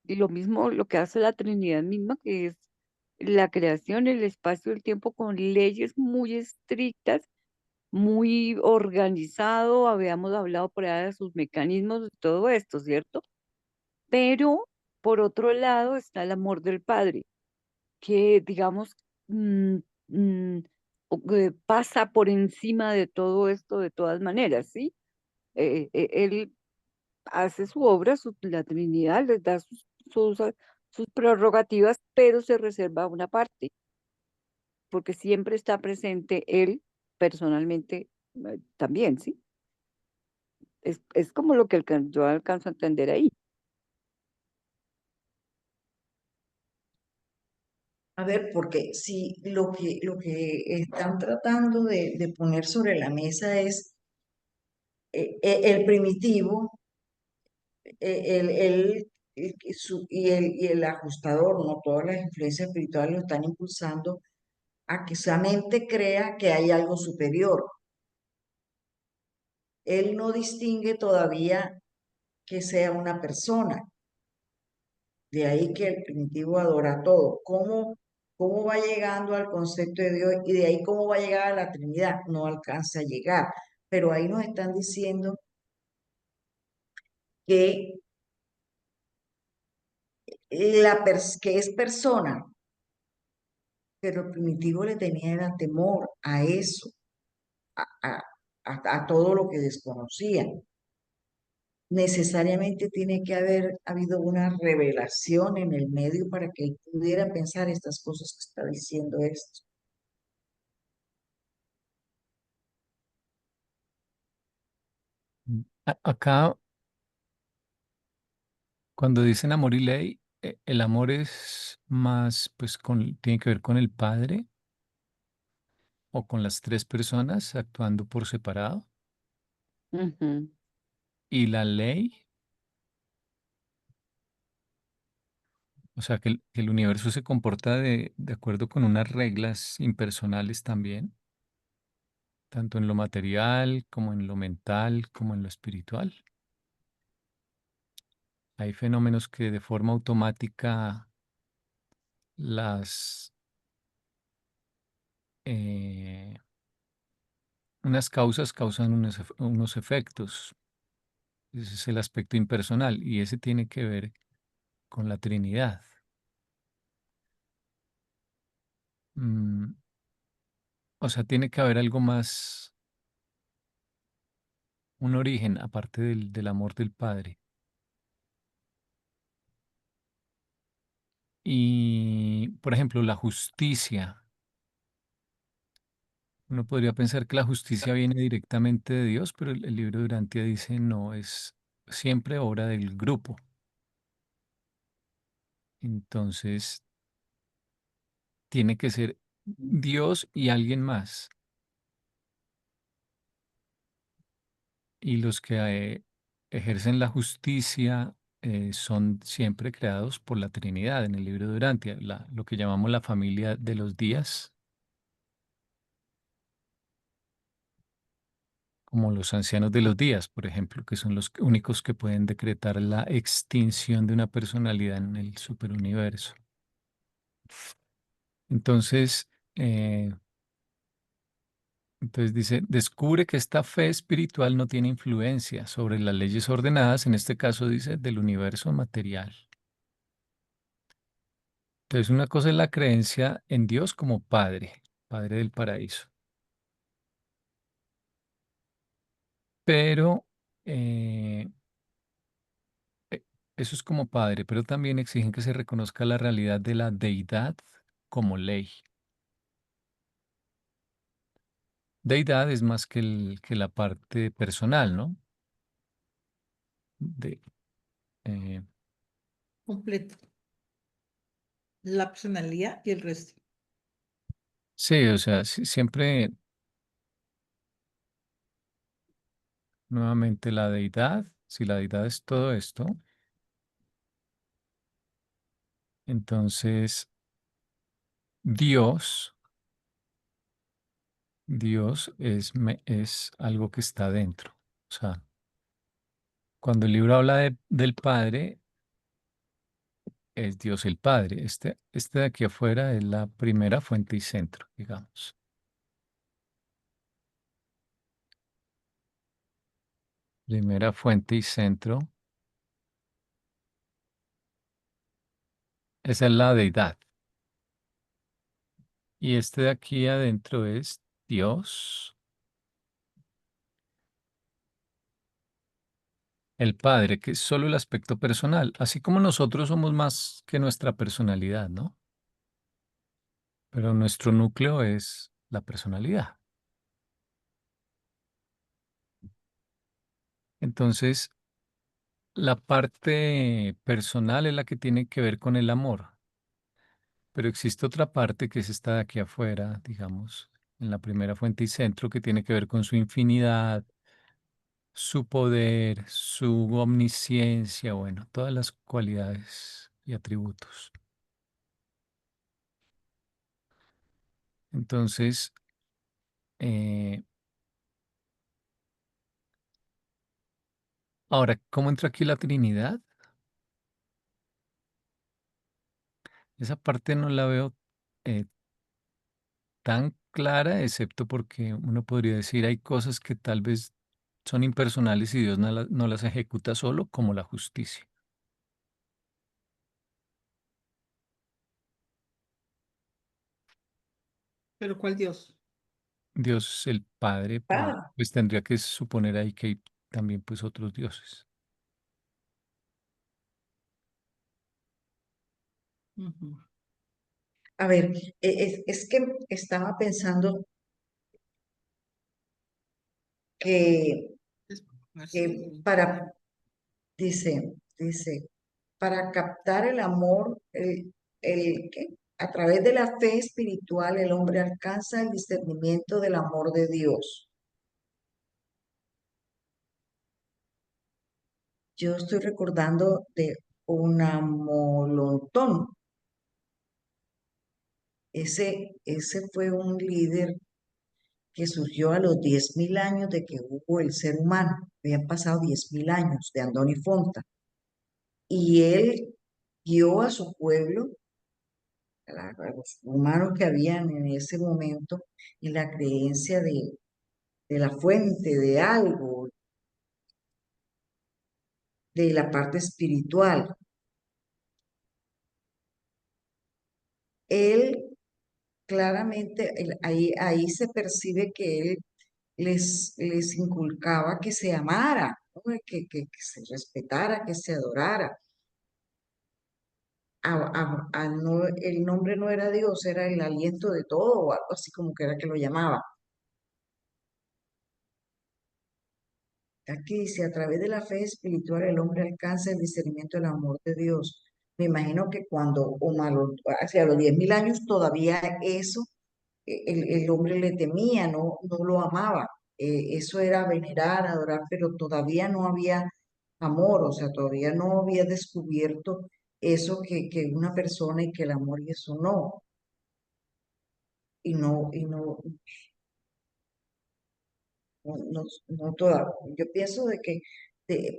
S4: lo mismo, lo que hace la Trinidad misma, que es la creación, el espacio, el tiempo con leyes muy estrictas, muy organizado. Habíamos hablado por ahí de sus mecanismos, de todo esto, ¿cierto? Pero por otro lado está el amor del Padre, que digamos mm, mm, que pasa por encima de todo esto de todas maneras, ¿sí? Él hace su obra, la Trinidad les da sus prerrogativas, pero se reserva una parte, porque siempre está presente él personalmente también, ¿sí? Es como lo que yo alcanzo a entender ahí.
S3: A ver, porque si lo que están tratando de poner sobre la mesa es el primitivo, y el ajustador, no todas las influencias espirituales lo están impulsando a que su mente crea que hay algo superior. Él no distingue todavía que sea una persona. De ahí que el primitivo adora todo. ¿Cómo va llegando al concepto de Dios? Y de ahí cómo va a llegar a la Trinidad. No alcanza a llegar. Pero ahí nos están diciendo que, que es persona, pero el primitivo le tenía era temor a eso, a, a todo lo que desconocía. Necesariamente tiene que haber habido una revelación en el medio para que él pudiera pensar estas cosas que está diciendo esto.
S1: Acá, cuando dicen amor y ley, el amor es más, pues, tiene que ver con el padre o con las tres personas actuando por separado.
S4: Ujú.
S1: Y la ley, o sea, que el universo se comporta de acuerdo con unas reglas impersonales también, tanto en lo material como en lo mental, como en lo espiritual. Hay fenómenos que de forma automática las eh, unas causas causan unos efectos. Ese es el aspecto impersonal y ese tiene que ver con la Trinidad. Mm, o sea, tiene que haber algo más, un origen aparte del amor del Padre. Y, por ejemplo, la justicia. Uno podría pensar que la justicia viene directamente de Dios, pero el libro de Urantia dice no, es siempre obra del grupo. Entonces, tiene que ser Dios y alguien más. Y los que ejercen la justicia son siempre creados por la Trinidad en el libro de Urantia, lo que llamamos la familia de los días, como los ancianos de los días, por ejemplo, que son los únicos que pueden decretar la extinción de una personalidad en el superuniverso. Entonces, eh, entonces dice, descubre que esta fe espiritual no tiene influencia sobre las leyes ordenadas, en este caso dice, del universo material. Entonces, una cosa es la creencia en Dios como Padre, Padre del paraíso. Pero eh, eh, eso es como Padre, pero también exigen que se reconozca la realidad de la deidad como ley. Deidad es más que, que la parte personal, ¿no? De, eh,
S2: Completo. La personalidad y el resto.
S1: sí, o sea, siempre nuevamente la deidad, si la deidad es todo esto, entonces Dios, Dios es algo que está dentro. O sea, cuando el libro habla del Padre, es Dios el Padre. Este de aquí afuera es la primera fuente y centro, digamos. Primera fuente y centro, esa es la deidad. Y este de aquí adentro es Dios, el Padre, que es solo el aspecto personal, así como nosotros somos más que nuestra personalidad, ¿no? Pero nuestro núcleo es la personalidad. Entonces, la parte personal es la que tiene que ver con el amor, pero existe otra parte que es esta de aquí afuera, digamos, en la primera fuente y centro, que tiene que ver con su infinidad, su poder, su omnisciencia, bueno, todas las cualidades y atributos. Entonces, eh, ahora, ¿cómo entra aquí la Trinidad? Esa parte no la veo eh, tan clara, excepto porque uno podría decir hay cosas que tal vez son impersonales y Dios no las ejecuta solo, como la justicia.
S2: ¿Pero cuál Dios?
S1: Dios es el Padre, pero
S3: Padre.
S1: pues tendría que suponer ahí que hay también pues otros dioses.
S2: Ujú.
S3: A ver, es que estaba pensando que,
S2: Es-
S3: que
S2: sí.
S3: para, dice, para captar el amor, ¿qué? A través de la fe espiritual, el hombre alcanza el discernimiento del amor de Dios. Yo estoy recordando de Unamolotón. Ese fue un líder que surgió a los 10.000 años de que hubo el ser humano. Habían pasado 10.000 años de Andoni Fonta. Y él guió a su pueblo, a los humanos que habían en ese momento, en la creencia de la fuente, de algo, de la parte espiritual. Él claramente, ahí se percibe que él les inculcaba que se amara, ¿no? Que se respetara, que se adorara. El nombre no era Dios, era el aliento de todo, o algo así como que era que lo llamaba. Aquí dice, a través de la fe espiritual el hombre alcanza el discernimiento del amor de Dios. Me imagino que cuando, hacia los 10.000 años todavía eso, el hombre le temía, no lo amaba. Eso era venerar, adorar, pero todavía no había amor, o sea, todavía no había descubierto eso que una persona y que el amor y eso no, no toda. Yo pienso de que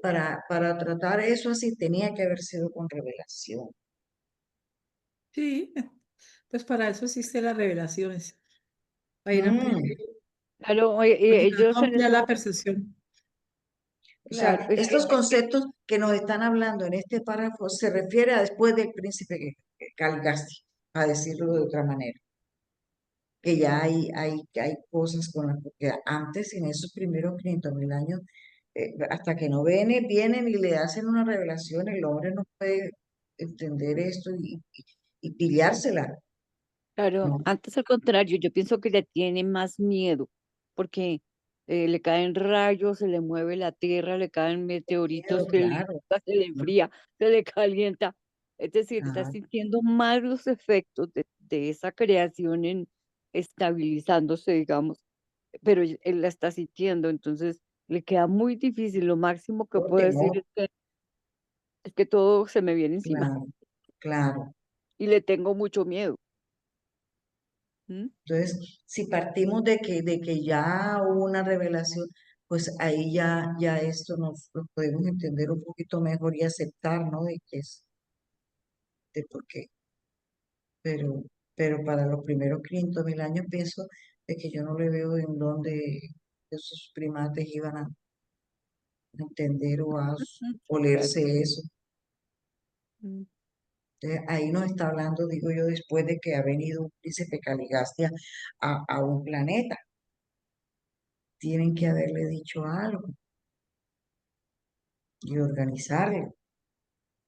S3: para tratar eso así tenía que haber sido con revelación.
S2: Sí, pues para eso existen las revelaciones, para ir
S3: Mm,
S4: Claro,
S2: ayudando
S4: ellos
S2: a
S4: en
S2: ampliar
S4: ese
S2: la
S4: momento,
S2: percepción.
S3: O sea,
S4: claro, es que
S3: estos conceptos que nos están hablando en este párrafo se refiere a después del príncipe Calgasti, a decirlo de otra manera, que ya hay cosas con las que antes, en esos primeros 500.000 años, hasta que no vienen y le hacen una revelación, el hombre no puede entender esto y pillársela,
S4: claro,
S3: ¿no?
S4: antes al contrario, yo pienso que le tiene más miedo, porque le caen rayos, se le mueve la tierra, le caen meteoritos,
S3: Miedo,
S4: se le,
S3: claro.
S4: se le
S3: ¿No?
S4: enfría, se le calienta. Es decir, está
S3: Ajá,
S4: sintiendo más los efectos de esa creación en estabilizándose, digamos, pero él la está sintiendo, entonces le queda muy difícil. Lo máximo que
S3: por
S4: puede decir
S3: temor,
S4: es que todo se me viene encima
S3: claro, claro.
S4: y le tengo mucho miedo. ¿M?
S3: Entonces, si partimos de que ya hubo una revelación, pues ahí ya esto nos lo podemos entender un poquito mejor y aceptar, ¿no? De que es, de por qué. Pero, pero para los primeros 500.000 años pienso de que yo no le veo en dónde esos primates iban a entender o a
S4: Claro.
S3: olerse eso.
S4: Mm.
S3: Entonces, ahí nos está hablando, digo yo, después de que ha venido un príncipe Caligastia a un planeta. Tienen que haberle dicho algo y organizarlo,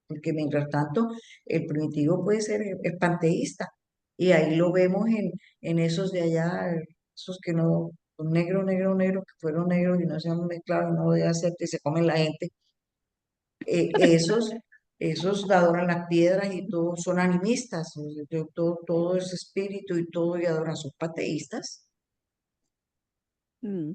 S3: porque mientras tanto el primitivo puede ser el panteísta, y ahí lo vemos en esos de allá, esos que no, son negros, negros, negros, que fueron negros y no se han mezclado y no de acepto y se comen la gente, esos adoran las piedras y todos son animistas, o sea, todo es espíritu y todo y adoran, sus panteístas.
S4: Mm.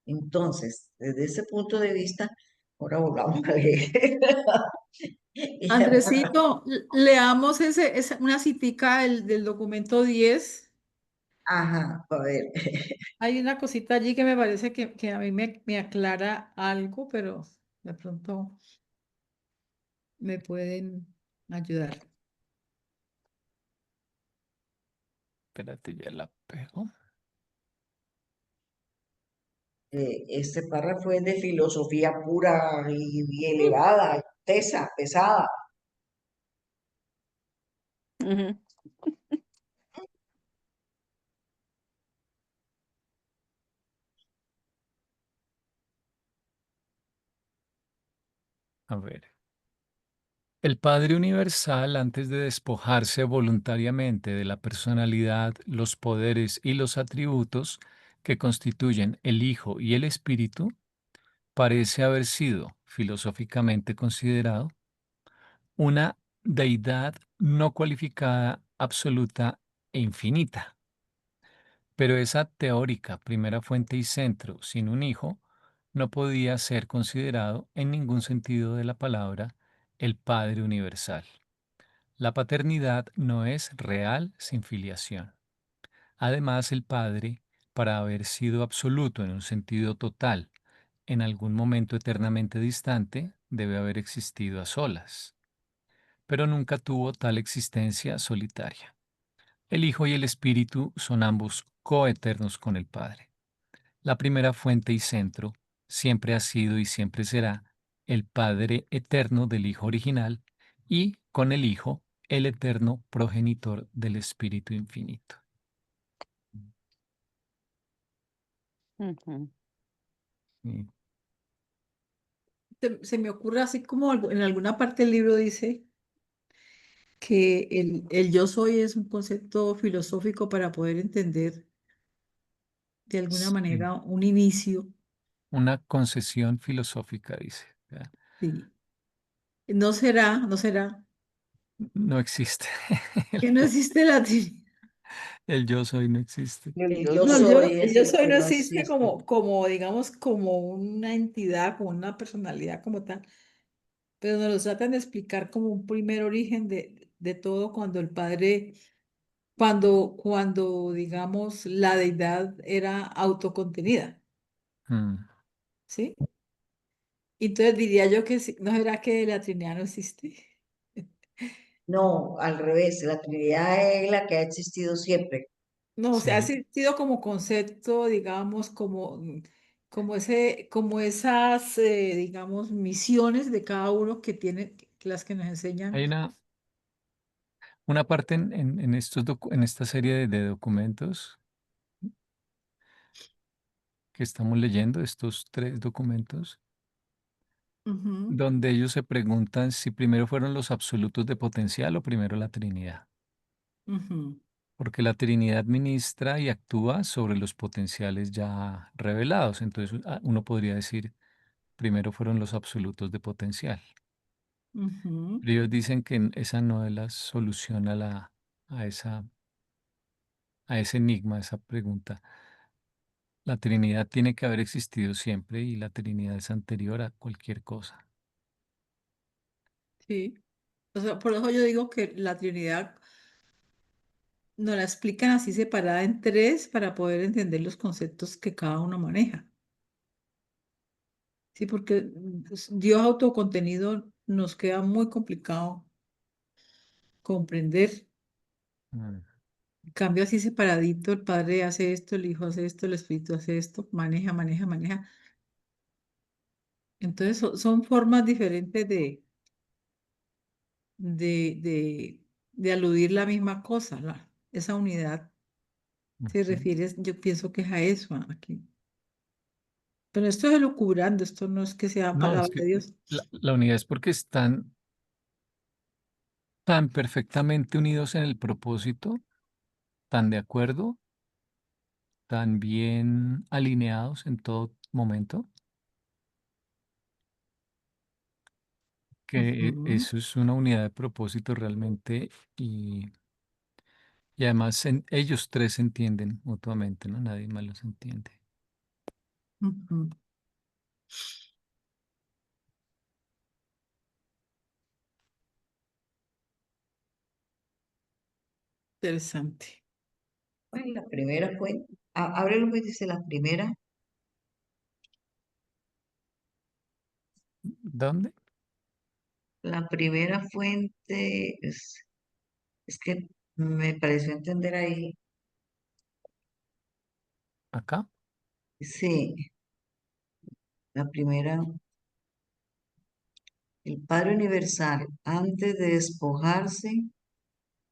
S3: Entonces, desde ese punto de vista, ahora volvamos a leer.
S2: Andresito, leamos una citica del documento 10.
S3: Ajá, a ver.
S2: Hay una cosita allí que me parece que a mí me aclara algo, pero de pronto me pueden ayudar.
S1: Espérate, ya la pego.
S3: Este párrafo es de filosofía pura y elevada, tesa, pesada.
S4: Ujú.
S1: A ver. El Padre Universal, antes de despojarse voluntariamente de la personalidad, los poderes y los atributos que constituyen el Hijo y el Espíritu, parece haber sido, filosóficamente considerado, una deidad no cualificada, absoluta e infinita. Pero esa teórica primera fuente y centro, sin un hijo, no podía ser considerado en ningún sentido de la palabra el Padre Universal. La paternidad no es real sin filiación. Además, el Padre, para haber sido absoluto en un sentido total, en algún momento eternamente distante, debe haber existido a solas, pero nunca tuvo tal existencia solitaria. El Hijo y el Espíritu son ambos coeternos con el Padre. La primera fuente y centro siempre ha sido y siempre será el Padre eterno del Hijo original, y con el Hijo, el eterno progenitor del Espíritu infinito.
S4: Ujú.
S1: Sí.
S2: Se me ocurre así como en alguna parte del libro dice que el yo soy es un concepto filosófico para poder entender de alguna
S1: Sí.
S2: manera un inicio.
S1: Una concesión filosófica, dice. ¿Verdad?
S2: Sí. No será
S1: No existe.
S2: que no existe la Trinidad.
S1: El yo soy no existe.
S3: El
S4: El
S3: yo
S4: yo
S2: No,
S4: soy.
S3: soy
S2: el
S3: es
S2: yo
S3: el
S2: soy
S3: que
S2: no
S3: no
S2: existe
S3: existe.
S2: digamos, como una entidad, como una personalidad como tal, pero nos lo tratan de explicar como un primer origen de todo cuando el Padre, cuando, digamos, la deidad era autocontenida,
S1: Mm.
S2: ¿sí? Entonces diría yo que ¿no será que la Trinidad no existe?
S3: No, al revés, la Trinidad es la que ha existido siempre.
S2: No, o sea, ha
S1: Sí.
S2: existido como concepto, digamos, como esas, digamos, misiones de cada uno que tiene, las que nos enseñan.
S1: Hay una parte en en esta serie de documentos que estamos leyendo, estos tres documentos,
S2: Ujú,
S1: donde ellos se preguntan si primero fueron los absolutos de potencial o primero la Trinidad.
S2: ujú,
S1: Porque la Trinidad ministra y actúa sobre los potenciales ya revelados. Entonces uno podría decir, primero fueron los absolutos de potencial.
S2: ujú.
S1: Pero ellos dicen que esa no es la solución a a ese enigma, a esa pregunta. La Trinidad tiene que haber existido siempre y la Trinidad es anterior a cualquier cosa.
S2: Sí. O sea, por eso yo digo que la Trinidad nos la explican así separada en tres para poder entender los conceptos que cada uno maneja. Sí, porque pues, Dios autocontenido nos queda muy complicado comprender.
S1: Mm.
S2: En cambio, así separadito, el Padre hace esto, el Hijo hace esto, el Espíritu hace esto, maneja, maneja, maneja. Entonces, son formas diferentes de, de, de aludir la misma cosa, esa unidad. Se
S1: Ujú.
S2: refiere, yo pienso que es a eso aquí. Pero esto es elucubrando, esto no es que sea
S1: No, es
S2: palabra de
S1: que
S2: Dios.
S1: la unidad es porque están tan perfectamente unidos en el propósito, tan de acuerdo, tan bien alineados en todo momento, que
S2: Ujú,
S1: eso es una unidad de propósito realmente y además ellos tres se entienden mutuamente, ¿no? Nadie más los entiende.
S2: ujú. Interesante.
S3: Bueno, la primera fuente, ábrelo que dice
S1: ¿Dónde?
S3: la primera fuente es que me pareció entender ahí,
S1: ¿Acá?
S3: sí, la primera, el Padre Universal, antes de despojarse,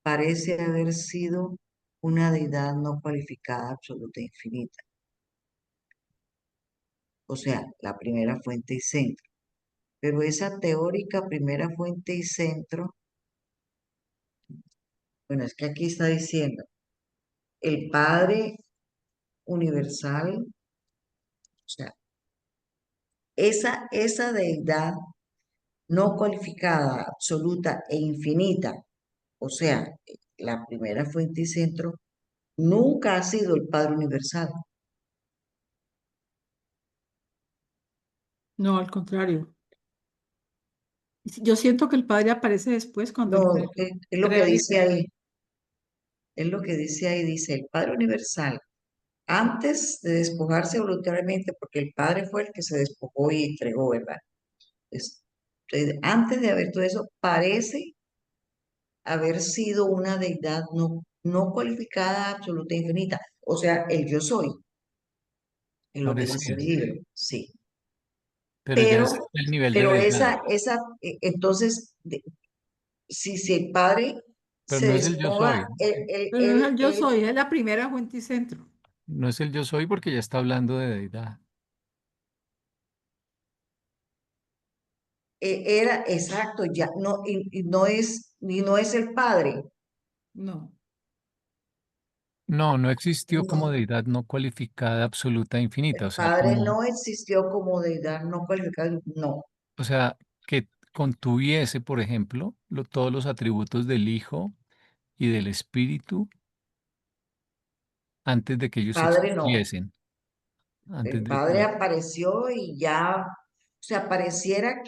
S3: parece haber sido una deidad no cualificada, absoluta e infinita. O sea, la primera fuente y centro. Pero esa teórica primera fuente y centro, bueno, es que aquí está diciendo, el Padre Universal, o sea, esa deidad no cualificada, absoluta e infinita, o sea, la primera fuente y centro, nunca ha sido el Padre Universal.
S2: No, al contrario. Yo siento que el Padre aparece después cuando él
S3: No,
S2: crea,
S3: es lo que
S2: crea el
S3: dice
S2: universo.
S3: ahí, es lo que dice ahí, dice el Padre Universal, antes de despojarse voluntariamente, porque el Padre fue el que se despojó y entregó, ¿verdad? Es- antes de haber todo eso, parece haber sido una deidad no cualificada, absoluta e infinita. O sea, el yo soy, en lo que dice el
S1: Parecía.
S3: libro, sí.
S1: pero ya
S3: pero,
S1: es el nivel de
S3: pero
S1: deidad.
S3: entonces, si el Padre
S1: Pero
S3: se
S1: no es el yo
S3: despoja,
S1: soy.
S2: Pero no es el yo soy, es la primera fuente y centro.
S1: No es el yo soy porque ya está hablando de deidad.
S3: era exacto, ya no, y no es el Padre,
S2: No,
S1: No, no existió como
S3: no,
S1: deidad no cualificada, absoluta, infinita.
S3: el Padre no existió como deidad no cualificada, no.
S1: O sea, que contuviese, por ejemplo, todos los atributos del Hijo y del Espíritu antes de que
S3: El
S1: ellos
S3: Padre no.
S1: existiesen. Antes
S3: El
S1: de
S3: Padre
S1: que...
S3: apareció y ya, o sea, pareciera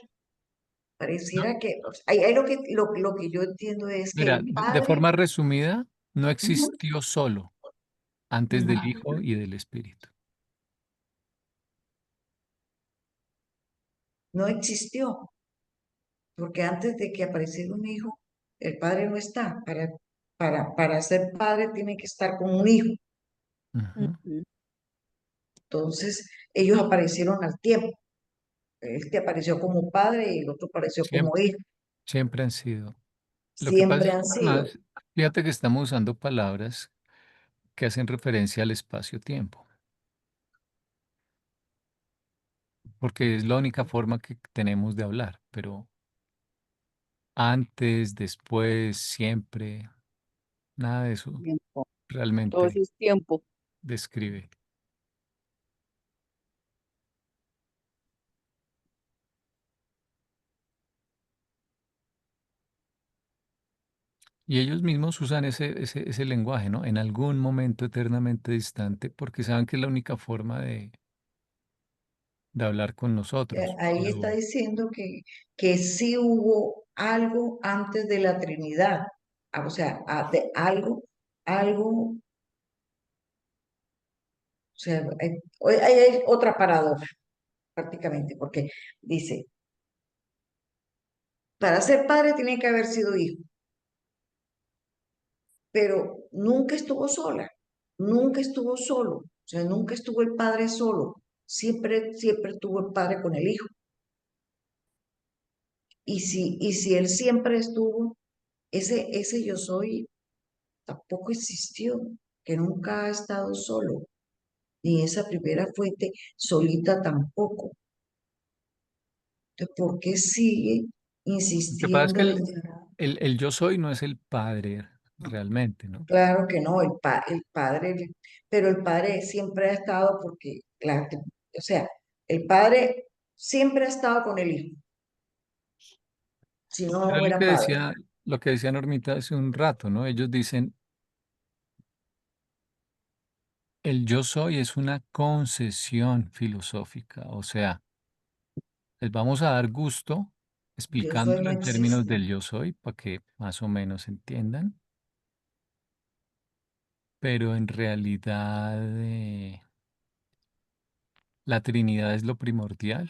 S3: que, o sea, ahí lo que yo entiendo es que
S1: Mira,
S3: el
S1: de
S3: Padre
S1: forma resumida, no
S3: ujú,
S1: existió solo antes del
S3: ujú,
S1: Hijo y del Espíritu.
S3: no existió, porque antes de que apareciera un hijo, el Padre no está. Para ser padre tiene que estar con un hijo.
S1: Ujú.
S4: Ujú.
S3: Entonces, ellos aparecieron al tiempo. Este apareció como padre y el otro apareció como
S1: Siempre,
S3: hijo.
S1: siempre han sido. Lo que pasa
S3: Siempre
S1: es
S3: han
S1: que
S3: sido.
S1: además, fíjate que estamos usando palabras que hacen referencia al espacio-tiempo, porque es la única forma que tenemos de hablar, pero antes, después, siempre, nada de eso
S4: Tiempo. Todo eso
S1: realmente
S4: es tiempo.
S1: describe. Y ellos mismos usan ese lenguaje, ¿no? En algún momento eternamente distante, porque saben que es la única forma de hablar con nosotros.
S3: Ahí está
S1: Pero
S3: diciendo que sí hubo algo antes de la Trinidad. O sea, algo, o sea, hay otra paradoja prácticamente, porque dice, para ser padre tiene que haber sido hijo, pero nunca estuvo sola, nunca estuvo solo, o sea, nunca estuvo el padre solo, siempre estuvo el padre con el hijo. Y si él siempre estuvo, ese yo soy tampoco existió, que nunca ha estado solo, ni esa primera fuente solita tampoco. Entonces, ¿por qué sigue
S1: lo que pasa es que
S3: insistiendo en...
S1: el yo soy no es el padre realmente, ¿no?
S3: Claro que no, el padre, pero el padre siempre ha estado porque, o sea, el padre siempre ha estado con el hijo, si no,
S1: Pero
S3: no
S1: es
S3: era padre.
S1: lo que decía Normita hace un rato, ¿no? Ellos dicen, el yo soy es una concesión filosófica, o sea, les vamos a dar gusto
S3: Yo soy
S1: explicándolo
S3: no
S1: en términos
S3: existe.
S1: del yo soy para que más o menos entiendan, pero en realidad la Trinidad es lo primordial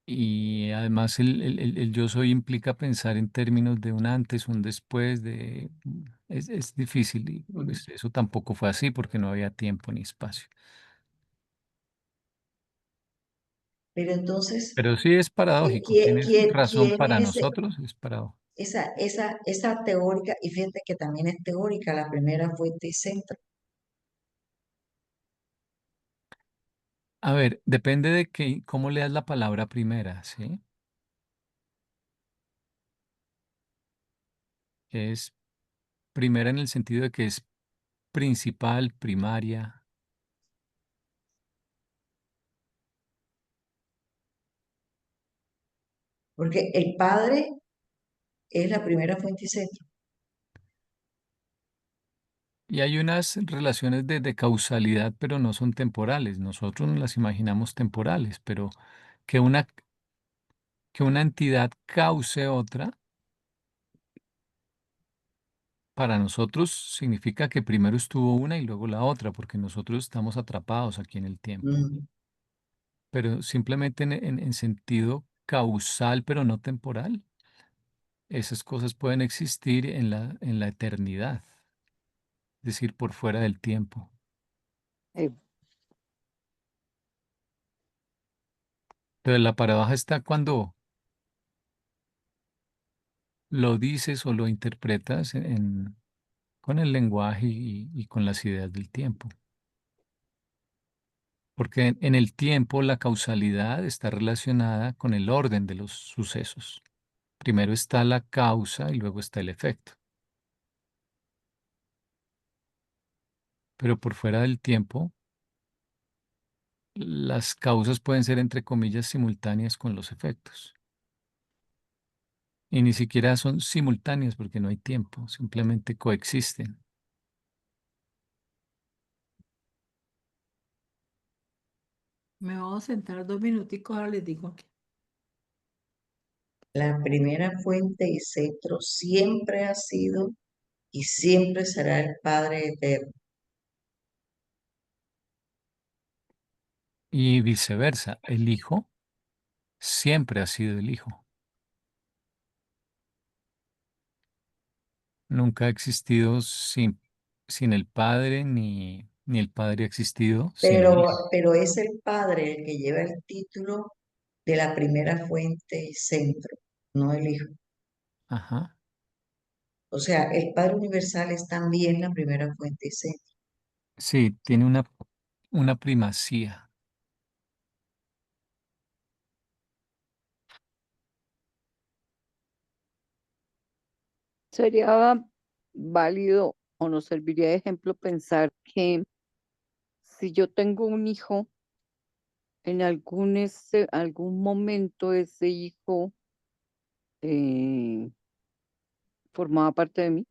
S1: y además el yo soy implica pensar en términos de un antes, un después, es difícil y pues eso tampoco fue así porque no había tiempo ni espacio.
S3: Pero entonces,
S1: Pero sí es paradójico, tienes razón,
S3: ¿quién
S1: para
S3: es
S1: nosotros es paradójico.
S3: esa teórica? Y fíjate que también es teórica, la primera fuente y centro.
S1: A ver, depende de cómo leas la palabra primera, ¿sí? Es primera en el sentido de que es principal, primaria.
S3: Porque el Padre es la primera fuente y centro.
S1: Y hay unas relaciones de causalidad, pero no son temporales. Nosotros nos las imaginamos temporales, pero que una entidad cause otra, para nosotros significa que primero estuvo una y luego la otra, porque nosotros estamos atrapados aquí en el tiempo.
S3: Mm.
S1: Pero simplemente en sentido causal, pero no temporal. Esas cosas pueden existir en la eternidad, es decir, por fuera del tiempo.
S4: Eh,
S1: Entonces la paradoja está cuando lo dices o lo interpretas con el lenguaje y con las ideas del tiempo. Porque en el tiempo la causalidad está relacionada con el orden de los sucesos. Primero está la causa y luego está el efecto. Pero por fuera del tiempo, las causas pueden ser, entre comillas, simultáneas con los efectos. Y ni siquiera son simultáneas porque no hay tiempo, simplemente coexisten.
S2: Me voy a sentar 2 minuticos, ahora les digo aquí.
S3: La primera fuente y centro siempre ha sido y siempre será el Padre eterno.
S1: Y viceversa, el Hijo siempre ha sido el Hijo. Nunca ha existido sin el Padre, ni el Padre ha existido sin el Hijo.
S3: Pero es el Padre el que lleva el título de la primera fuente y centro, no el Hijo.
S1: Ajá.
S3: O sea, el Padre Universal es también la primera fuente y centro.
S1: Sí, tiene una primacía.
S4: Sería válido o nos serviría de ejemplo pensar que si yo tengo un hijo, en algún momento ese hijo eh, formaba parte de mí.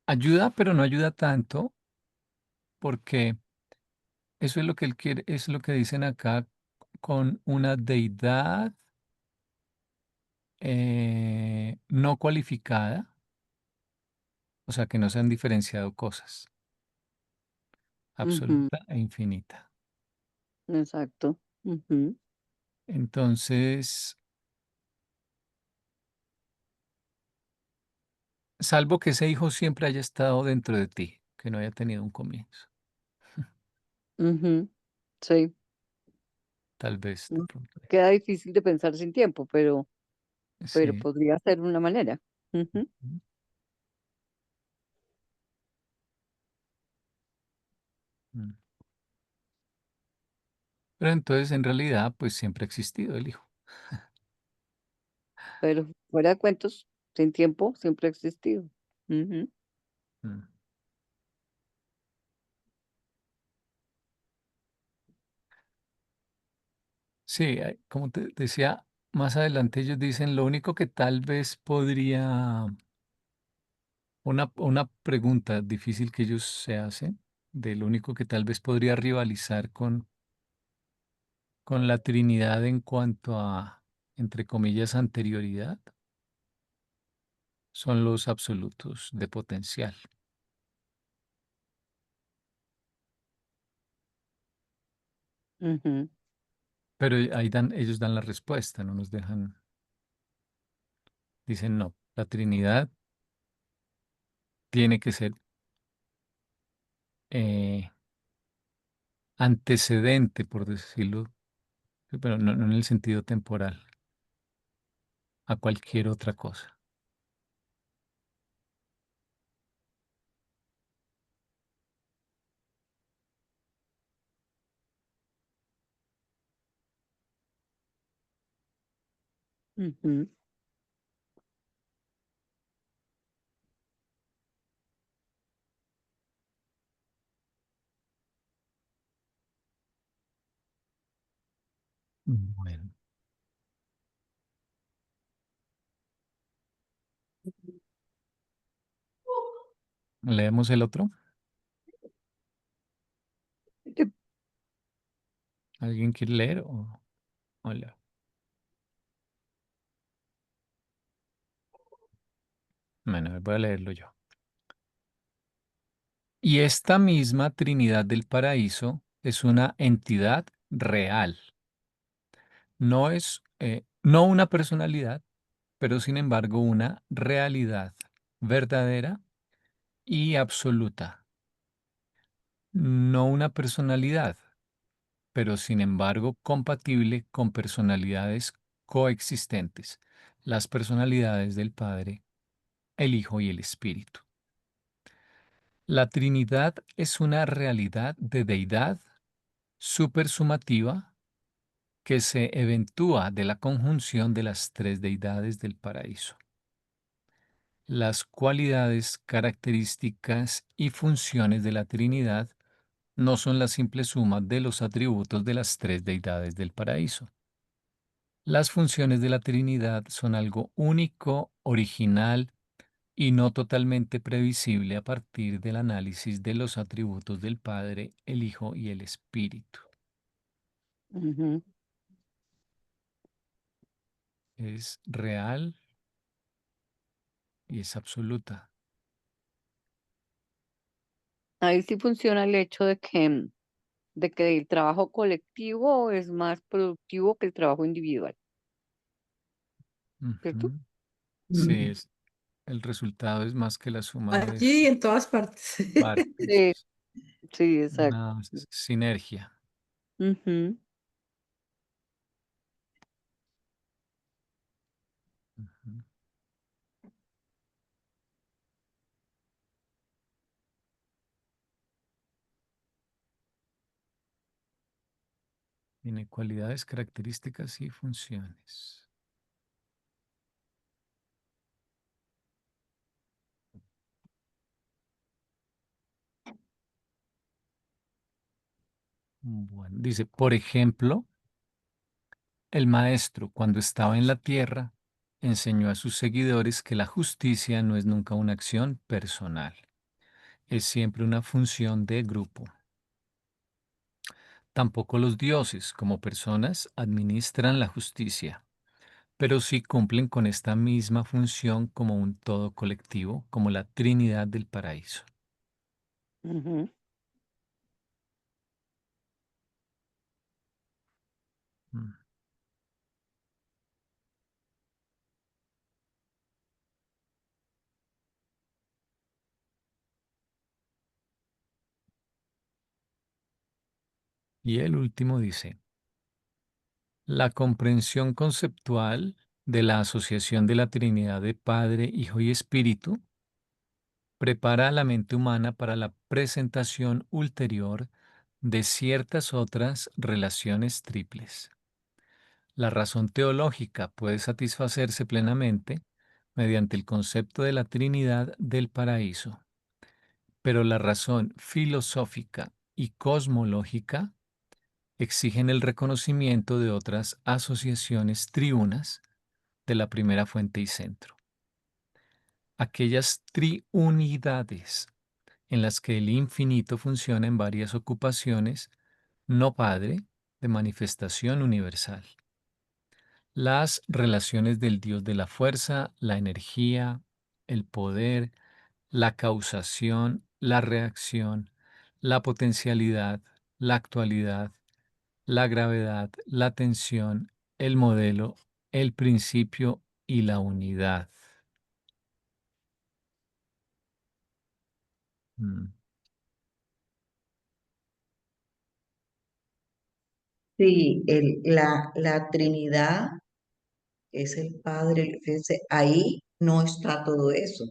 S1: Ayuda, pero no ayuda tanto, porque eso es lo que él quiere, es lo que dicen acá con una deidad no cualificada, o sea, que no se han diferenciado cosas,
S4: Ujú,
S1: absoluta e infinita.
S4: exacto. Ujú.
S1: Entonces, salvo que ese hijo siempre haya estado dentro de ti, que no haya tenido un comienzo,
S4: Ujú, sí,
S1: tal vez de
S4: mm,
S1: pronto.
S4: queda difícil de pensar sin tiempo, pero
S1: Sí.
S4: podría ser una manera. Ujú,
S1: Mm. Pero entonces, en realidad, pues siempre ha existido el hijo.
S4: pero fuera de cuentos, sin tiempo, siempre ha existido. Ujú,
S1: Mm. Sí, como te decía, más adelante ellos dicen, lo único que tal vez podría, una pregunta difícil que ellos se hacen, de lo único que tal vez podría rivalizar con la Trinidad en cuanto a, entre comillas, anterioridad, son los absolutos de potencial.
S4: ujú,
S1: Pero ahí ellos dan la respuesta, no nos dejan, dicen, no, la Trinidad tiene que ser eh, antecedente, por decirlo, pero no en el sentido temporal, a cualquier otra cosa.
S4: ujú.
S1: Bueno, leemos el otro.
S4: Yo-
S1: ¿Alguien quiere leer o leo? Bueno, voy a leerlo yo. Y esta misma Trinidad del Paraíso es una entidad real. No es, no una personalidad, pero sin embargo una realidad verdadera y absoluta. No una personalidad, pero sin embargo compatible con personalidades coexistentes, las personalidades del Padre, el Hijo y el Espíritu. La Trinidad es una realidad de deidad supersumativa que se eventúa de la conjunción de las tres deidades del paraíso. Las cualidades, características y funciones de la Trinidad no son la simple suma de los atributos de las tres deidades del paraíso. Las funciones de la Trinidad son algo único, original y no totalmente previsible a partir del análisis de los atributos del Padre, el Hijo y el Espíritu.
S4: Ujú.
S1: Es real y es absoluta.
S4: Ahí sí funciona el hecho de que el trabajo colectivo es más productivo que el trabajo individual, ¿cierto?
S1: Ujú. Sí,
S3: Mm.
S1: el resultado es más que la suma de
S2: Allí y en todas partes.
S4: Sí,
S1: partes,
S4: sí, exacto.
S1: una sinergia.
S4: Ujú.
S1: Ujú. Tiene cualidades, características y funciones. Bueno, dice, por ejemplo, el maestro, cuando estaba en la tierra, enseñó a sus seguidores que la justicia no es nunca una acción personal, es siempre una función de grupo. Tampoco los dioses, como personas, administran la justicia, pero sí cumplen con esta misma función como un todo colectivo, como la Trinidad del paraíso.
S4: Ujú.
S1: Mm. Y el último dice, la comprensión conceptual de la asociación de la Trinidad de Padre, Hijo y Espíritu prepara a la mente humana para la presentación ulterior de ciertas otras relaciones triples. La razón teológica puede satisfacerse plenamente mediante el concepto de la Trinidad del paraíso, pero la razón filosófica y cosmológica exigen el reconocimiento de otras asociaciones triunas de la primera fuente y centro. Aquellas triunidades en las que el infinito funciona en varias ocupaciones, no padre, de manifestación universal. Las relaciones del Dios de la fuerza, la energía, el poder, la causación, la reacción, la potencialidad, la actualidad, la gravedad, la tensión, el modelo, el principio y la unidad. Mm.
S3: Sí, la Trinidad es el Padre, fíjense, ahí no está todo eso,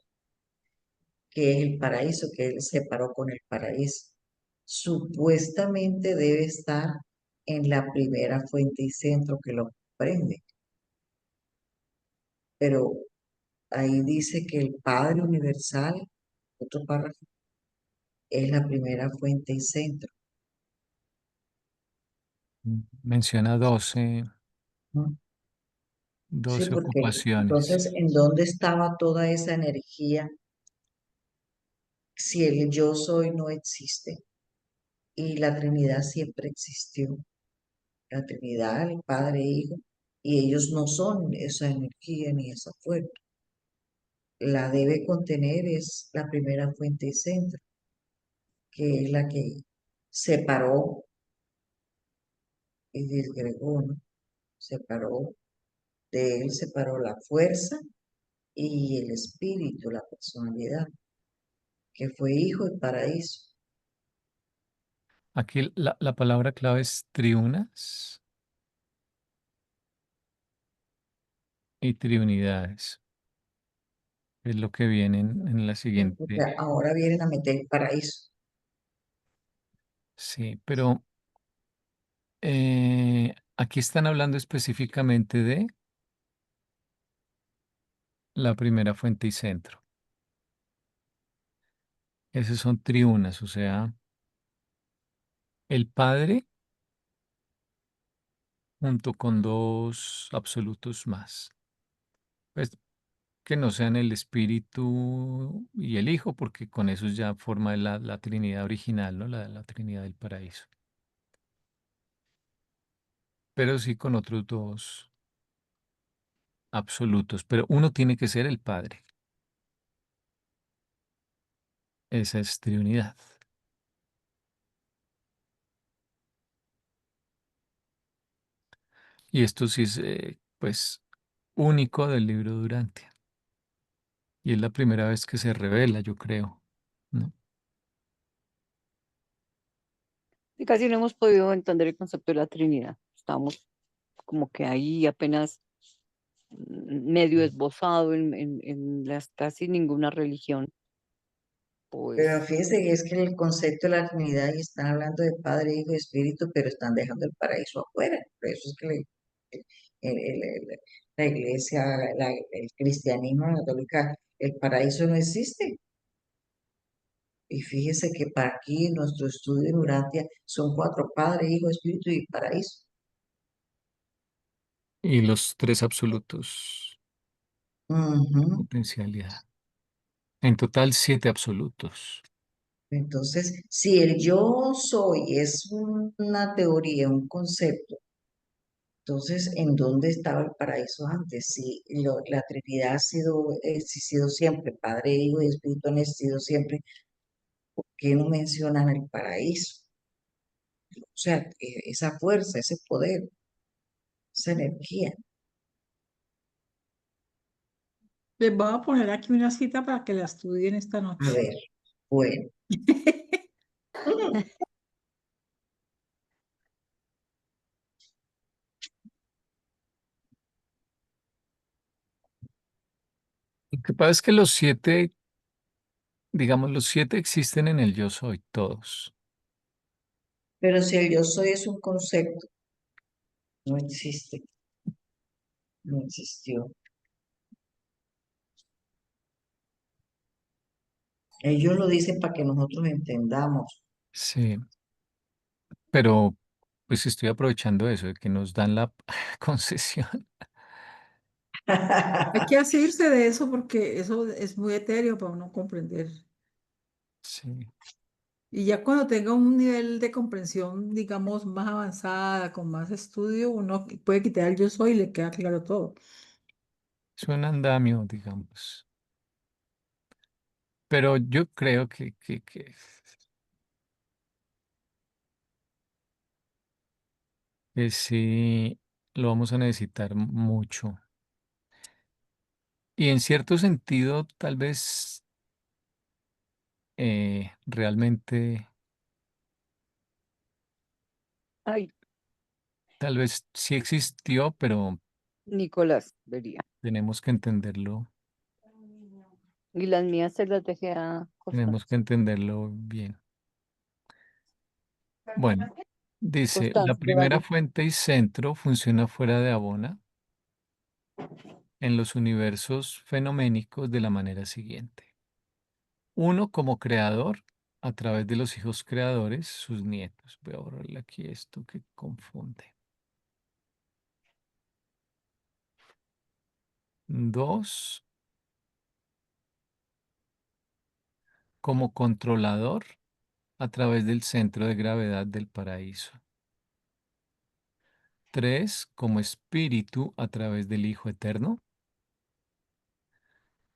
S3: que es el paraíso, que Él separó con el paraíso. Supuestamente debe estar en la primera fuente y centro que lo comprende, pero ahí dice que el Padre Universal, otro párrafo, es la primera fuente y centro.
S1: Menciona 12,
S3: ¿No? Sí,
S1: 12
S3: porque
S1: ocupaciones.
S3: entonces, ¿en dónde estaba toda esa energía si el yo soy no existe? Y la Trinidad siempre existió. La Trinidad, el Padre, Hijo, y ellos no son esa energía ni esa fuerza. La debe contener es la primera fuente y centro, que es la que separó y disgregó, ¿no? Separó, de él separó la fuerza y el espíritu, la personalidad, que fue Hijo y Paraíso.
S1: Aquí la palabra clave es triunas y triunidades. Es lo que viene en la
S3: O
S1: siguiente.
S3: sea, ahora vienen a meter el paraíso.
S1: Sí, pero aquí están hablando específicamente de la primera fuente y centro. Esas son triunas, o sea, el Padre junto con dos absolutos más. Pues que no sean el Espíritu y el Hijo, porque con eso ya forma la Trinidad original, ¿no? La Trinidad del paraíso. Pero sí con otros dos absolutos. Pero uno tiene que ser el Padre. Esa es Trinidad. Y esto sí es, pues, único del libro Durantia. Y es la primera vez que se revela, yo creo, ¿no?
S4: Y casi no hemos podido entender el concepto de la Trinidad. Estamos como que ahí apenas medio esbozado en las casi ninguna religión,
S3: Pero
S4: pues
S3: fíjese que es que el concepto de la Trinidad y están hablando de Padre, Hijo y Espíritu, pero están dejando el paraíso afuera. Por eso es que la iglesia, el cristianismo, la católica, el paraíso no existe. Y fíjese que para aquí en nuestro estudio en Urantia son cuatro: Padre, Hijo, Espíritu y paraíso.
S1: Y los tres absolutos,
S3: Ujú.
S1: potencialidad. En total, siete absolutos.
S3: Entonces, si el yo soy es una teoría, un concepto, entonces, ¿en dónde estaba el paraíso antes? Si la Trinidad ha existido siempre, Padre, Hijo y Espíritu han existido siempre, ¿por qué no mencionan el paraíso? O sea, esa fuerza, ese poder, esa energía.
S2: Les voy a poner aquí una cita para que la estudien esta
S3: A
S2: noche.
S3: ver, bueno.
S1: Lo que pasa es que los siete, digamos, los siete existen en el yo soy, todos.
S3: Pero si el yo soy es un concepto, no existe, no existió. Ellos lo dicen para que nosotros entendamos.
S1: Sí, pero pues estoy aprovechando eso, de que nos dan la concesión.
S2: Hay que asirse de eso porque eso es muy etéreo para uno comprender.
S1: Sí,
S2: Y ya cuando tenga un nivel de comprensión, digamos, más avanzada, con más estudio, uno puede quitar el yo soy y le queda claro todo.
S1: es un andamio, digamos. Pero yo creo que sí lo vamos a necesitar mucho. Y en cierto sentido, realmente,
S4: ay,
S1: tal vez sí existió, pero
S4: Nicolás vería.
S1: tenemos que entenderlo,
S4: Y las mías se las dejé a
S1: tenemos que
S4: Constanza.
S1: entenderlo bien. Bueno, dice, la
S4: Constanza,
S1: primera
S4: llévalo.
S1: fuente y centro funciona fuera de Abona en los universos fenoménicos de la manera siguiente. Uno como creador a través de los hijos creadores, sus nietos. Voy a borrarle aquí esto que confunde. Dos, como controlador a través del centro de gravedad del paraíso. Tres, como espíritu a través del Hijo Eterno.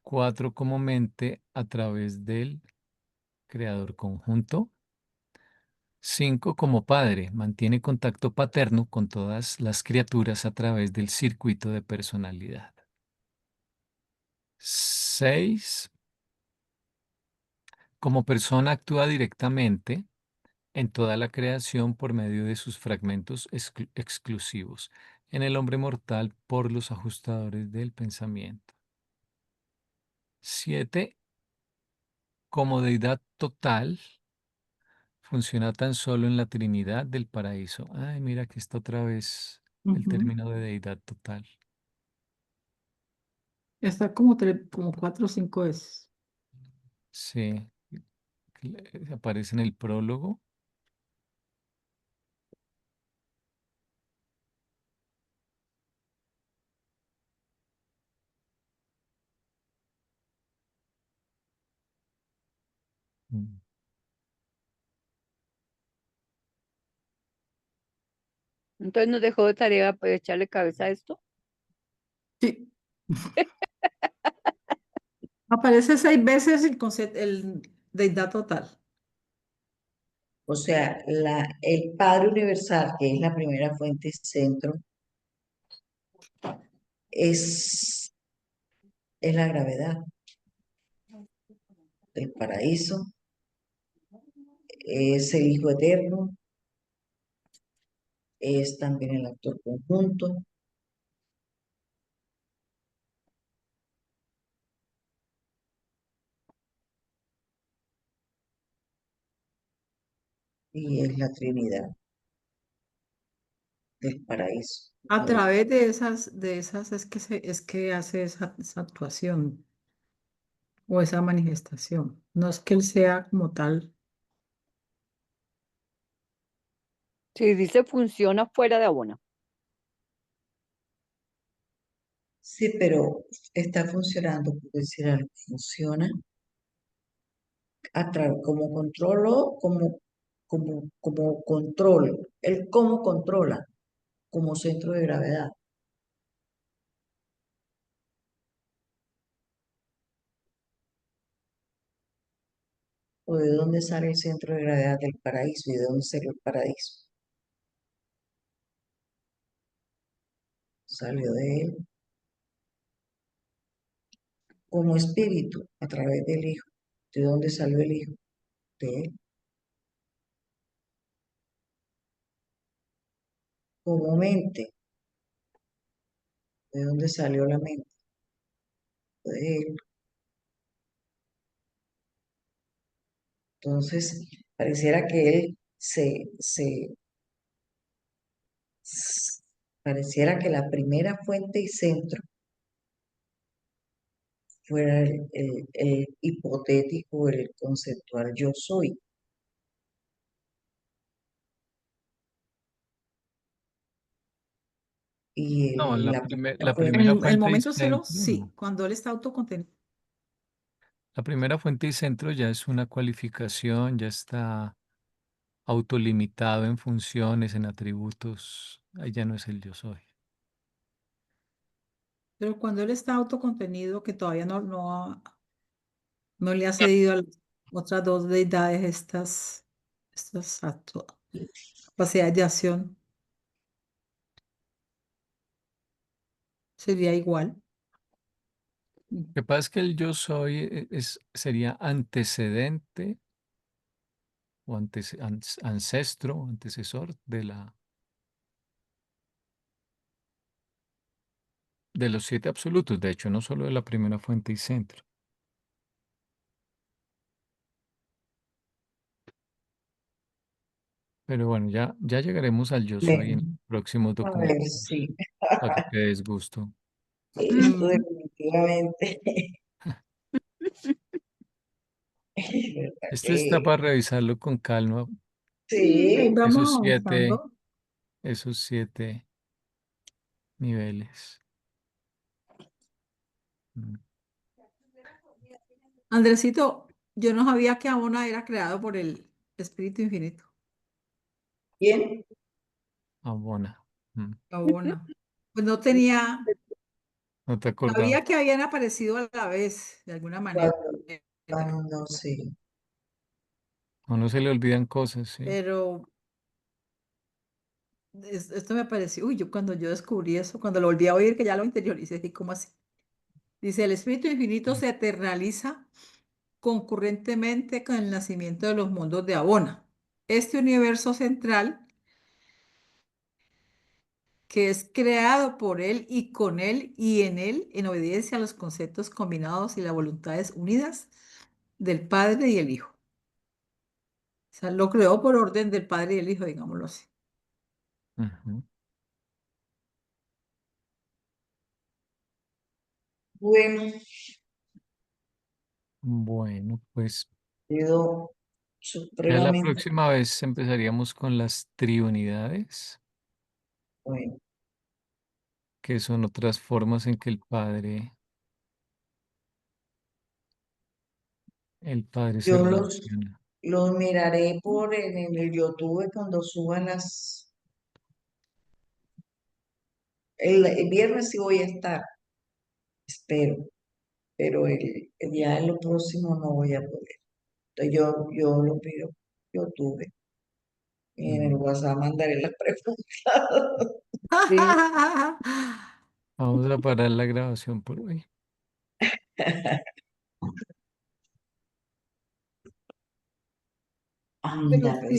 S1: Cuatro, como mente a través del Creador conjunto. Cinco, como padre, mantiene contacto paterno con todas las criaturas a través del circuito de personalidad. Seis, como persona actúa directamente en toda la creación por medio de sus fragmentos exclusivos, en el hombre mortal por los ajustadores del pensamiento. 7. Como deidad total, funciona tan solo en la Trinidad del paraíso. Ay, mira, aquí está otra vez el
S2: Ujú.
S1: término de deidad total.
S2: Está como, como 4 o 5 veces.
S1: Sí, aparece en el prólogo. Mm.
S4: Entonces nos dejó de tarea pues, echarle cabeza a esto.
S2: Sí. Aparece 6 veces el concepto, el deidad total.
S3: O sea, el Padre Universal, que es la primera fuente y centro, es la gravedad del paraíso, es el Hijo Eterno, es también el actor conjunto y es la Trinidad del paraíso.
S2: A través de esas es que hace esa actuación o esa manifestación. No es que él sea como tal.
S4: Si dice funciona fuera de Abona.
S3: Sí, pero está funcionando, por decir algo, funciona como controlo, como control, el cómo controla como centro de gravedad. ¿O de dónde sale el centro de gravedad del paraíso y de dónde salió el paraíso? Salió de él como espíritu a través del Hijo. ¿De dónde salió el Hijo? De él. Como mente. ¿De dónde salió la mente? De él. Entonces, pareciera que él pareciera que la primera fuente y centro fuera el hipotético, el conceptual yo soy. Y
S1: No, la,
S3: la
S1: la
S3: primera
S2: En
S1: primera
S2: el
S1: fuente y
S2: momento cero,
S1: centro,
S2: sí,
S1: no.
S2: cuando él está autocontenido.
S1: La primera fuente y centro ya es una cualificación, ya está autolimitado en funciones, en atributos. Ahí ya no es el yo soy.
S2: Pero cuando él está autocontenido, que todavía no le ha cedido a las otras dos deidades estas capacidades de acción, sería igual.
S1: Lo que pasa es que el yo soy sería antecedente o ancestro, antecesor de los siete absolutos, de hecho, no solo de la primera fuente y centro. Pero bueno, ya llegaremos al yo soy en
S3: Bueno,
S1: próximos
S3: a ver,
S1: documentos,
S3: sí.
S1: para que te des gusto.
S3: Eso
S2: Mm,
S3: definitivamente. Es verdad
S1: Este está
S3: que
S1: para revisarlo con calma,
S2: sí, ahí
S3: sí,
S2: vamos
S1: esos siete,
S2: avanzando.
S1: esos siete niveles. Mm.
S2: Andresito, yo no sabía que Abona era creado por el Espíritu Infinito.
S3: bien,
S1: Abona. Mm.
S2: Abona. Pues no tenía,
S1: No te
S2: sabía
S1: acordabas.
S2: que habían aparecido a la vez, de alguna manera,
S3: cuando, cuando sí.
S1: A uno se le olvidan cosas, sí.
S2: pero esto me pareció, uy, cuando yo descubrí eso, cuando lo volví a oír, que ya lo interioricé, dije, ¿cómo así? Dice, el Espíritu Infinito
S1: Mm.
S2: se eternaliza concurrentemente con el nacimiento de los mundos de Abona. este universo central que es creado por Él y con Él y en Él en obediencia a los conceptos combinados y las voluntades unidas del Padre y el Hijo. O sea, lo creó por orden del Padre y el Hijo, digámoslo así.
S1: Ujú.
S3: Bueno,
S1: Bueno, pues
S3: quedó
S1: ya la
S3: supremamente
S1: próxima vez empezaríamos con las triunidades,
S3: bueno.
S1: que son otras formas en que el Padre se
S3: Yo
S1: relaciona.
S3: los miraré en el YouTube cuando suban el viernes sí voy a estar, espero, pero ya en lo próximo no voy a poder. Entonces yo lo pido YouTube y en el
S1: Mm.
S3: WhatsApp mandaré las preguntas.
S4: Sí,
S1: Vamos a parar la grabación por hoy.
S3: Anda,
S2: Pero
S3: pues.
S2: sí.